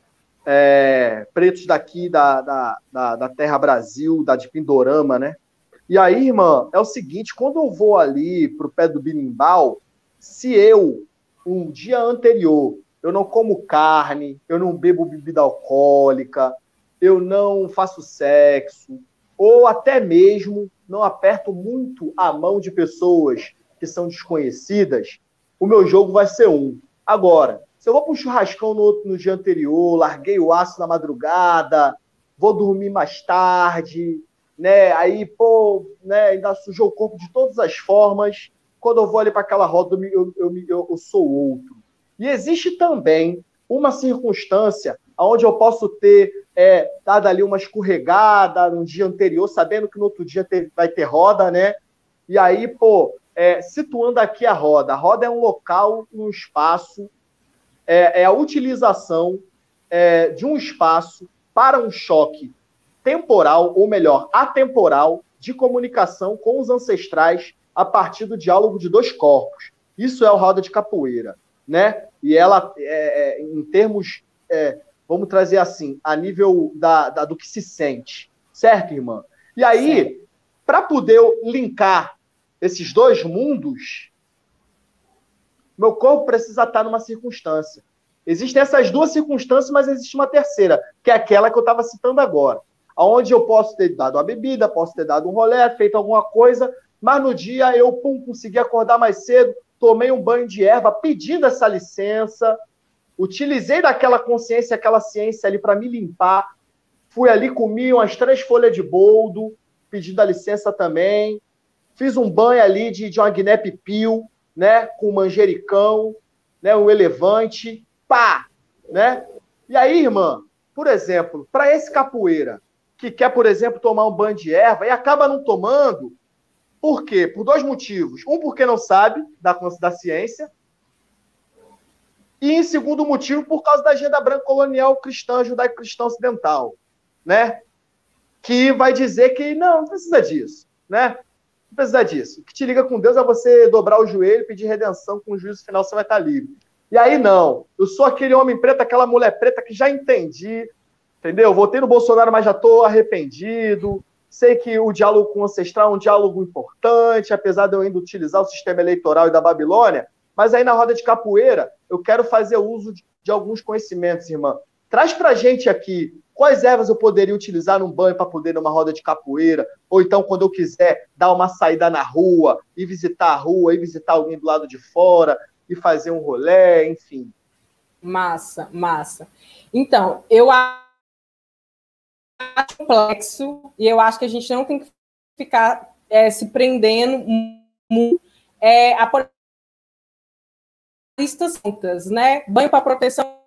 pretos daqui da Terra Brasil, de Pindorama, né? E aí, irmã, é o seguinte, quando eu vou ali para o pé do birimbau, se eu, um dia anterior, eu não como carne, eu não bebo bebida alcoólica, eu não faço sexo, ou até mesmo não aperto muito a mão de pessoas que são desconhecidas, o meu jogo vai ser um. Agora, se eu vou para um churrascão no dia anterior, larguei o aço na madrugada, vou dormir mais tarde, né? Aí, né, ainda sujou o corpo de todas as formas. Quando eu vou ali para aquela roda, eu sou outro. E existe também uma circunstância onde eu posso ter dado ali uma escorregada no dia anterior, sabendo que no outro dia vai ter roda, né? E aí, situando aqui a roda é um local, um espaço, é a utilização de um espaço para um choque temporal, ou melhor, atemporal, de comunicação com os ancestrais a partir do diálogo de 2 corpos. Isso é o roda de capoeira, né? E ela, em termos, vamos trazer assim, a nível do que se sente, certo, irmã? E aí, para poder linkar esses 2 mundos, meu corpo precisa estar numa circunstância. Existem essas 2 circunstâncias, mas existe uma terceira, que é aquela que eu estava citando agora, onde eu posso ter dado a bebida, posso ter dado um rolê, feito alguma coisa, mas no dia eu consegui acordar mais cedo, tomei um banho de erva, pedindo essa licença, utilizei daquela consciência, aquela ciência ali para me limpar, fui ali, comi umas 3 folhas de boldo, pedindo a licença também, fiz um banho ali de uma guiné-pipil, né, com manjericão, né, um elevante, né? E aí, irmã, por exemplo, para esse capoeira, que quer, por exemplo, tomar um banho de erva e acaba não tomando, Por quê? Por dois motivos. Um, porque não sabe da ciência. E, em segundo motivo, por causa da agenda branca colonial cristã, judaico-cristã ocidental, né? Que vai dizer que não precisa disso, né? Não precisa disso. O que te liga com Deus é você dobrar o joelho, pedir redenção, com o juízo final você vai estar livre. E aí, não. Eu sou aquele homem preto, aquela mulher preta que já entendi, entendeu? Votei no Bolsonaro, mas já estou arrependido. Sei que o diálogo com o ancestral é um diálogo importante, apesar de eu ainda utilizar o sistema eleitoral e da Babilônia, mas aí na roda de capoeira eu quero fazer uso de alguns conhecimentos, irmã. Traz pra gente aqui quais ervas eu poderia utilizar num banho para poder ir numa roda de capoeira, ou então quando eu quiser dar uma saída na rua, ir visitar a rua, ir visitar alguém do lado de fora, e fazer um rolê, enfim. Massa, massa. Então, eu acho complexo, e eu acho que a gente não tem que ficar se prendendo muito a listas juntas, né? Banho para proteção,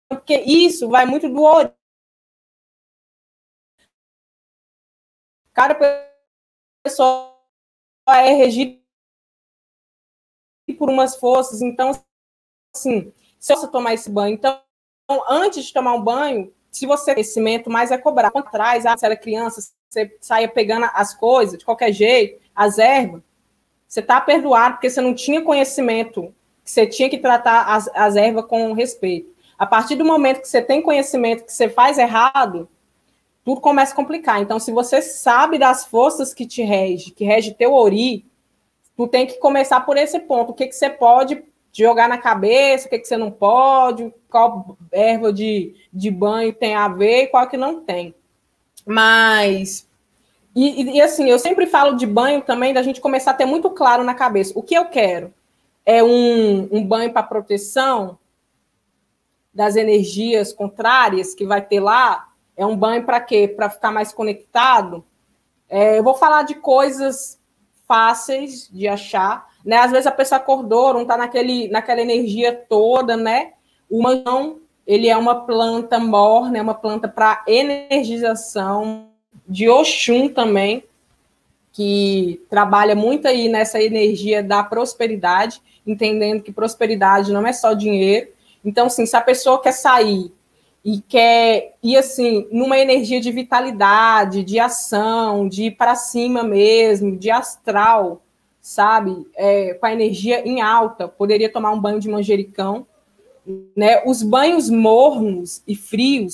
porque isso vai muito do ori. Cada pessoa é regida por umas forças, então, assim, se você tomar esse banho, então, antes de tomar um banho, se você tem conhecimento, mais é cobrar. Quando atrás, se era criança, você saia pegando as coisas, de qualquer jeito, as ervas, você está perdoado, porque você não tinha conhecimento, que você tinha que tratar as ervas com respeito. A partir do momento que você tem conhecimento que você faz errado, tudo começa a complicar. Então, se você sabe das forças que te rege, que rege teu ori, tu tem que começar por esse ponto. O que você pode jogar na cabeça, o que você não pode, qual erva de banho tem a ver e qual que não tem. Mas, e assim, eu sempre falo de banho também, da gente começar a ter muito claro na cabeça. O que eu quero é um banho para proteção das energias contrárias que vai ter lá. É um banho para quê? Para ficar mais conectado. Eu vou falar de coisas fáceis de achar, né? Às vezes a pessoa acordou, não está naquela energia toda, né? O manjão, ele é uma planta morna, é uma planta para energização, de Oxum também, que trabalha muito aí nessa energia da prosperidade, entendendo que prosperidade não é só dinheiro. Então, assim, se a pessoa quer sair e quer ir, assim, numa energia de vitalidade, de ação, de ir para cima mesmo, de astral, sabe? Com a energia em alta, poderia tomar um banho de manjericão, né? Os banhos morno e frio,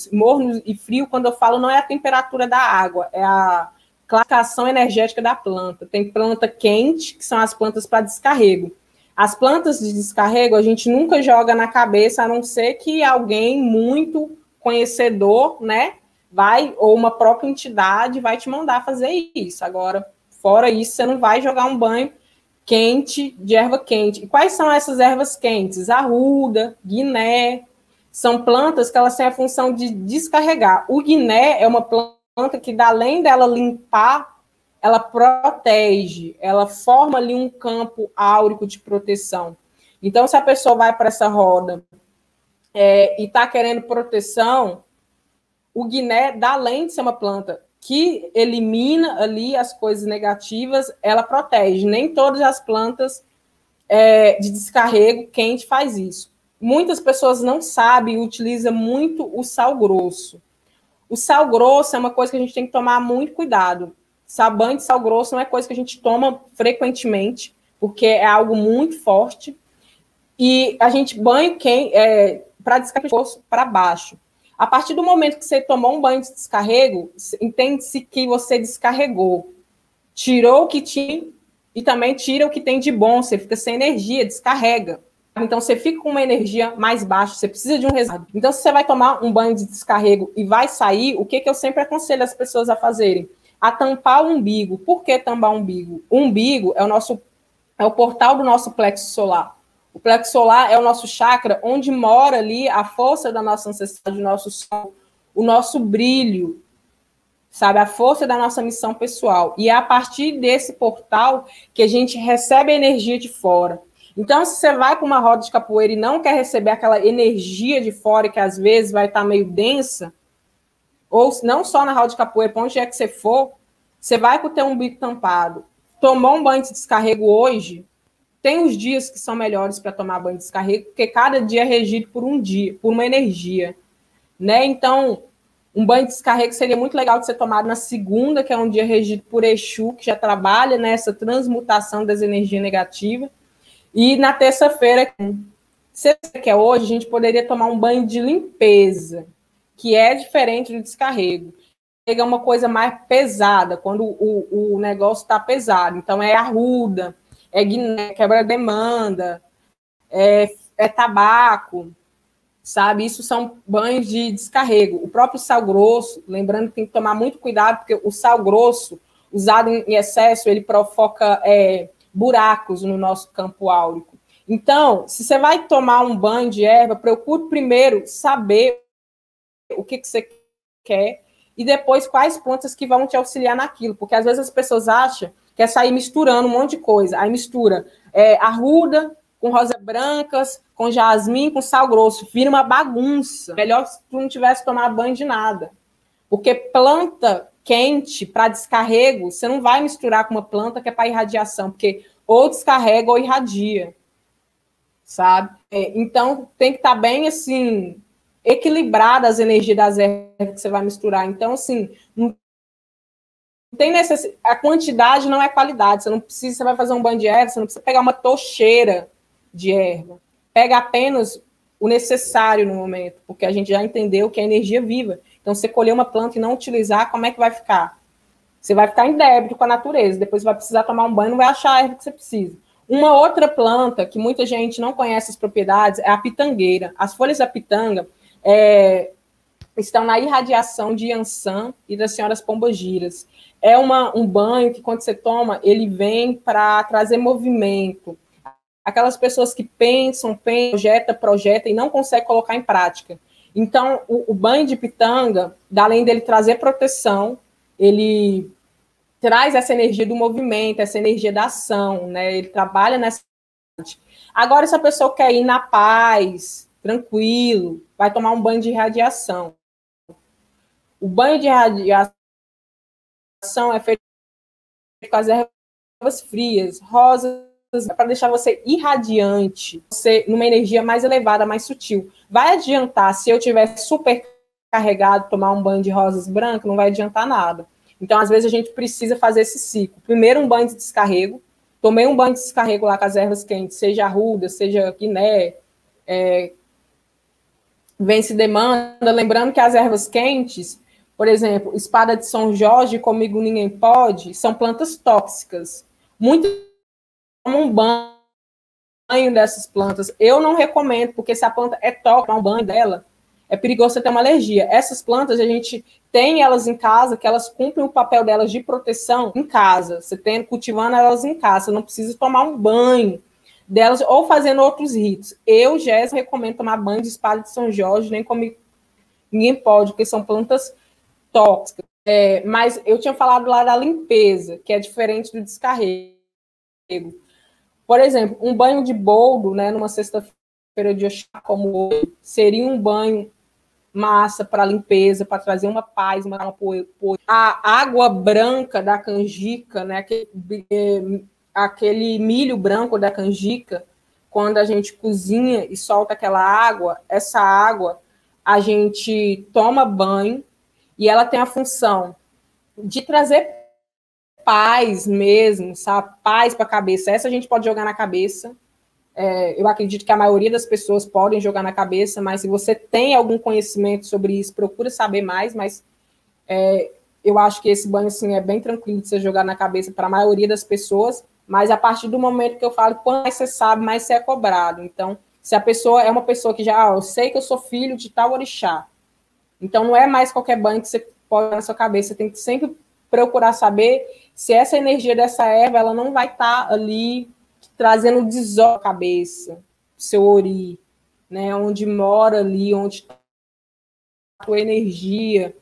quando eu falo, não é a temperatura da água, é a classificação energética da planta. Tem planta quente, que são as plantas para descarrego. As plantas de descarrego a gente nunca joga na cabeça, a não ser que alguém muito conhecedor, né, ou uma própria entidade vai te mandar fazer isso. Agora, fora isso, você não vai jogar um banho quente, de erva quente. E quais são essas ervas quentes? Arruda, guiné. São plantas que elas têm a função de descarregar. O guiné é uma planta que, além dela limpar, ela protege, ela forma ali um campo áurico de proteção. Então, se a pessoa vai para essa roda e está querendo proteção, o guiné, além de ser uma planta que elimina ali as coisas negativas, ela protege. Nem todas as plantas de descarrego quente faz isso. Muitas pessoas não sabem e utilizam muito o sal grosso. O sal grosso é uma coisa que a gente tem que tomar muito cuidado. Banho de sal grosso não é coisa que a gente toma frequentemente, porque é algo muito forte. E a gente banho para descarregar para baixo. A partir do momento que você tomou um banho de descarrego, entende-se que você descarregou. Tirou o que tinha e também tira o que tem de bom. Você fica sem energia, descarrega. Então, você fica com uma energia mais baixa, você precisa de um resguardo. Então, se você vai tomar um banho de descarrego e vai sair, o que eu sempre aconselho as pessoas a fazerem? A tampar o umbigo. Por que tampar o umbigo? O umbigo é o portal do nosso plexo solar. O plexo solar é o nosso chakra, onde mora ali a força da nossa ancestralidade, do nosso sol, o nosso brilho, sabe? A força da nossa missão pessoal. E é a partir desse portal que a gente recebe a energia de fora. Então, se você vai para uma roda de capoeira e não quer receber aquela energia de fora, que às vezes vai estar meio densa, ou não só na roda de capoeira, para onde é que você for, você vai com o teu umbigo tampado. tomou um banho de descarrego hoje, tem os dias que são melhores para tomar banho de descarrego, porque cada dia é regido por um dia, por uma energia, né? Então, um banho de descarrego seria muito legal de ser tomado na segunda, que é um dia regido por Exu, que já trabalha nessa transmutação das energias negativas, e na terça-feira, se você quer hoje, a gente poderia tomar um banho de limpeza, que é diferente do descarrego. É uma coisa mais pesada, quando o negócio está pesado. Então, é arruda, é guiné, quebra-demanda, é tabaco, sabe? Isso são banhos de descarrego. O próprio sal grosso, lembrando que tem que tomar muito cuidado, porque o sal grosso, usado em excesso, ele provoca buracos no nosso campo áurico. Então, se você vai tomar um banho de erva, procure primeiro saber o que você quer e depois quais plantas que vão te auxiliar naquilo, porque às vezes as pessoas acham que é sair misturando um monte de coisa. Aí mistura arruda com rosas brancas, com jasmim, com sal grosso. Vira uma bagunça. Melhor se tu não tivesse tomado banho de nada. Porque planta quente para descarrego, você não vai misturar com uma planta que é para irradiação, porque ou descarrega ou irradia, sabe? Então, tem que estar bem, assim, equilibrada as energias das ervas que você vai misturar. Então, assim, não tem necessidade, a quantidade não é qualidade. Você não precisa, você vai fazer um banho de erva, você não precisa pegar uma tocheira de erva. Pega apenas o necessário no momento, porque a gente já entendeu que é energia viva. Então, você colher uma planta e não utilizar, como é que vai ficar? Você vai ficar em débito com a natureza, depois você vai precisar tomar um banho, não vai achar a erva que você precisa. Uma outra planta que muita gente não conhece as propriedades é a pitangueira. As folhas da pitanga estão na irradiação de Yansan e das senhoras pombogiras. É um banho que, quando você toma, ele vem para trazer movimento. Aquelas pessoas que pensam, projetam e não conseguem colocar em prática. Então, o banho de pitanga, além dele trazer proteção, ele traz essa energia do movimento, essa energia da ação, né? Ele trabalha nessa parte. Agora, se a pessoa quer ir na paz, tranquilo, vai tomar um banho de radiação. O banho de radiação é feito com as ervas frias, rosas, para deixar você irradiante, você numa energia mais elevada, mais sutil. Vai adiantar, se eu tiver super carregado, tomar um banho de rosas brancas, não vai adiantar nada. Então, às vezes, a gente precisa fazer esse ciclo. Primeiro, um banho de descarrego. Tomei um banho de descarrego lá com as ervas quentes, seja arruda, seja guiné, vence demanda. Lembrando que as ervas quentes, por exemplo, espada de São Jorge, comigo ninguém pode, são plantas tóxicas. Muito tomam um banho dessas plantas. Eu não recomendo, porque se a planta é tóxica, um banho dela, é perigoso você ter uma alergia. Essas plantas, a gente tem elas em casa, que elas cumprem o papel delas de proteção em casa. Você tem cultivando elas em casa, você não precisa tomar um banho delas ou fazendo outros ritos. Eu, Jéssica, recomendo tomar banho de espada de São Jorge, nem comigo ninguém pode, porque são plantas tóxicas. Mas eu tinha falado lá da limpeza, que é diferente do descarrego. Por exemplo, um banho de boldo, né, numa sexta-feira de Oxá como hoje, seria um banho massa para limpeza, para trazer uma paz, uma poeira. A água branca da canjica, né, aquele milho branco da canjica, quando a gente cozinha e solta aquela água, essa água a gente toma banho e ela tem a função de trazer paz mesmo, sabe? Paz para a cabeça. Essa a gente pode jogar na cabeça. Eu acredito que a maioria das pessoas podem jogar na cabeça, mas se você tem algum conhecimento sobre isso, procura saber mais, mas eu acho que esse banho assim, é bem tranquilo de você jogar na cabeça para a maioria das pessoas, mas a partir do momento que eu falo, quanto mais você sabe, mais você é cobrado. Então, se a pessoa é uma pessoa que já, eu sei que eu sou filho de tal orixá, então não é mais qualquer banho que você pode na sua cabeça, você tem que sempre procurar saber se essa energia dessa erva, ela não vai estar ali trazendo desordem à cabeça, seu ori, né, onde mora ali, onde está a tua energia,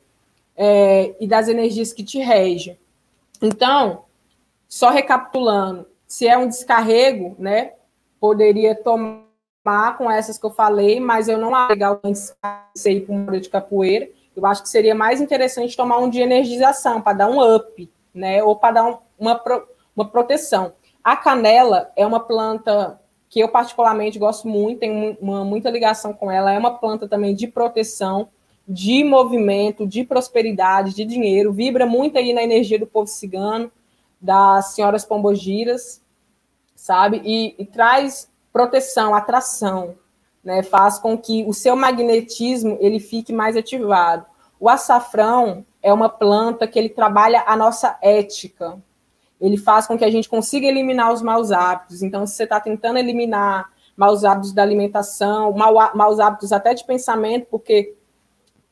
e das energias que te regem. Então, só recapitulando, se é um descarrego, né, poderia tomar com essas que eu falei, mas eu não acho legal ir para uma de capoeira. Eu acho que seria mais interessante tomar um de energização, para dar um up, né, ou para dar uma proteção. A canela é uma planta que eu particularmente gosto muito, tenho muita ligação com ela, é uma planta também de proteção, de movimento, de prosperidade, de dinheiro, vibra muito aí na energia do povo cigano, das senhoras pombogiras, sabe? E traz proteção, atração, né? Faz com que o seu magnetismo ele fique mais ativado. O açafrão é uma planta que ele trabalha a nossa ética. Ele faz com que a gente consiga eliminar os maus hábitos. Então, se você está tentando eliminar maus hábitos da alimentação, maus hábitos até de pensamento, porque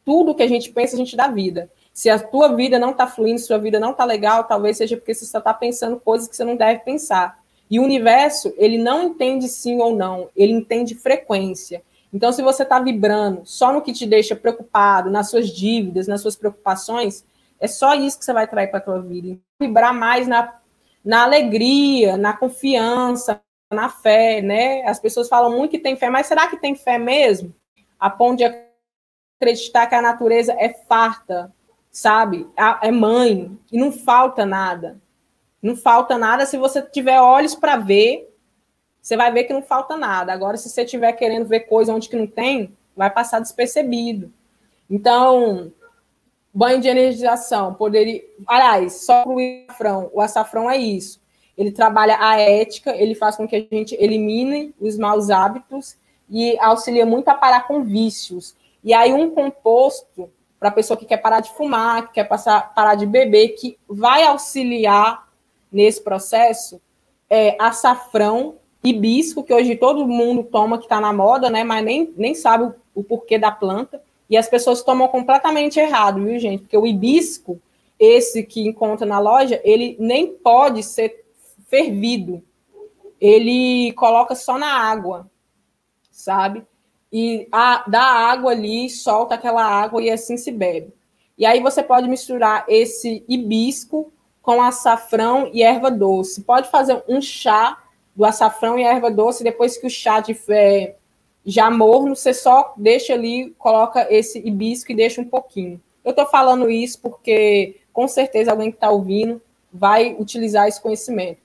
tudo que a gente pensa, a gente dá vida. Se a tua vida não está fluindo, se a sua vida não está legal, talvez seja porque você só está pensando coisas que você não deve pensar. E o universo, ele não entende sim ou não, ele entende frequência. Então, se você está vibrando só no que te deixa preocupado, nas suas dívidas, nas suas preocupações, é só isso que você vai trazer para a tua vida. Então, vibrar mais na alegria, na confiança, na fé, né? As pessoas falam muito que tem fé, mas será que tem fé mesmo? A ponto de acreditar que a natureza é farta, sabe? É mãe, e não falta nada. Não falta nada. Se você tiver olhos para ver, você vai ver que não falta nada. Agora, se você estiver querendo ver coisa onde que não tem, vai passar despercebido. Então, banho de energização poderia... Aliás, só o açafrão é isso. Ele trabalha a ética, ele faz com que a gente elimine os maus hábitos e auxilia muito a parar com vícios. E aí um composto para a pessoa que quer parar de fumar, que quer parar de beber, que vai auxiliar nesse processo, é açafrão, hibisco, que hoje todo mundo toma, que está na moda, né? Mas nem sabe o porquê da planta. E as pessoas tomam completamente errado, viu, gente? Porque o hibisco, esse que encontra na loja, ele nem pode ser fervido. Ele coloca só na água, sabe? E dá água ali, solta aquela água e assim se bebe. E aí você pode misturar esse hibisco com açafrão e erva doce. Pode fazer um chá do açafrão e erva doce, depois que o chá tiver já morno, você só deixa ali, coloca esse hibisco e deixa um pouquinho. Eu estou falando isso porque, com certeza, alguém que está ouvindo vai utilizar esse conhecimento.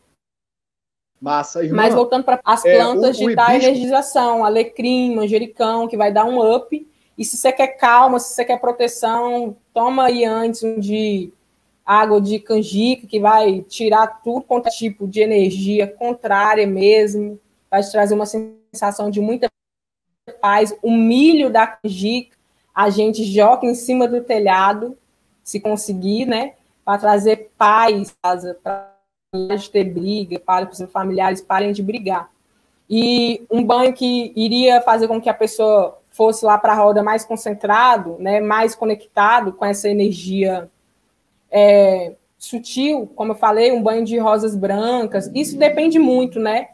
Massa, irmã. Mas voltando para as plantas de dar energização, alecrim, manjericão, que vai dar um up. E se você quer calma, se você quer proteção, toma aí antes um de água de canjica, que vai tirar tudo quanto é tipo de energia contrária mesmo, vai te trazer uma sensação de muita paz. O milho da canjica, a gente joga em cima do telhado, se conseguir, né, para trazer paz, para de ter briga, para que os familiares parem de brigar. E um banho que iria fazer com que a pessoa fosse lá para a roda mais concentrado, né, mais conectado com essa energia sutil, como eu falei, um banho de rosas brancas. Isso depende muito, né?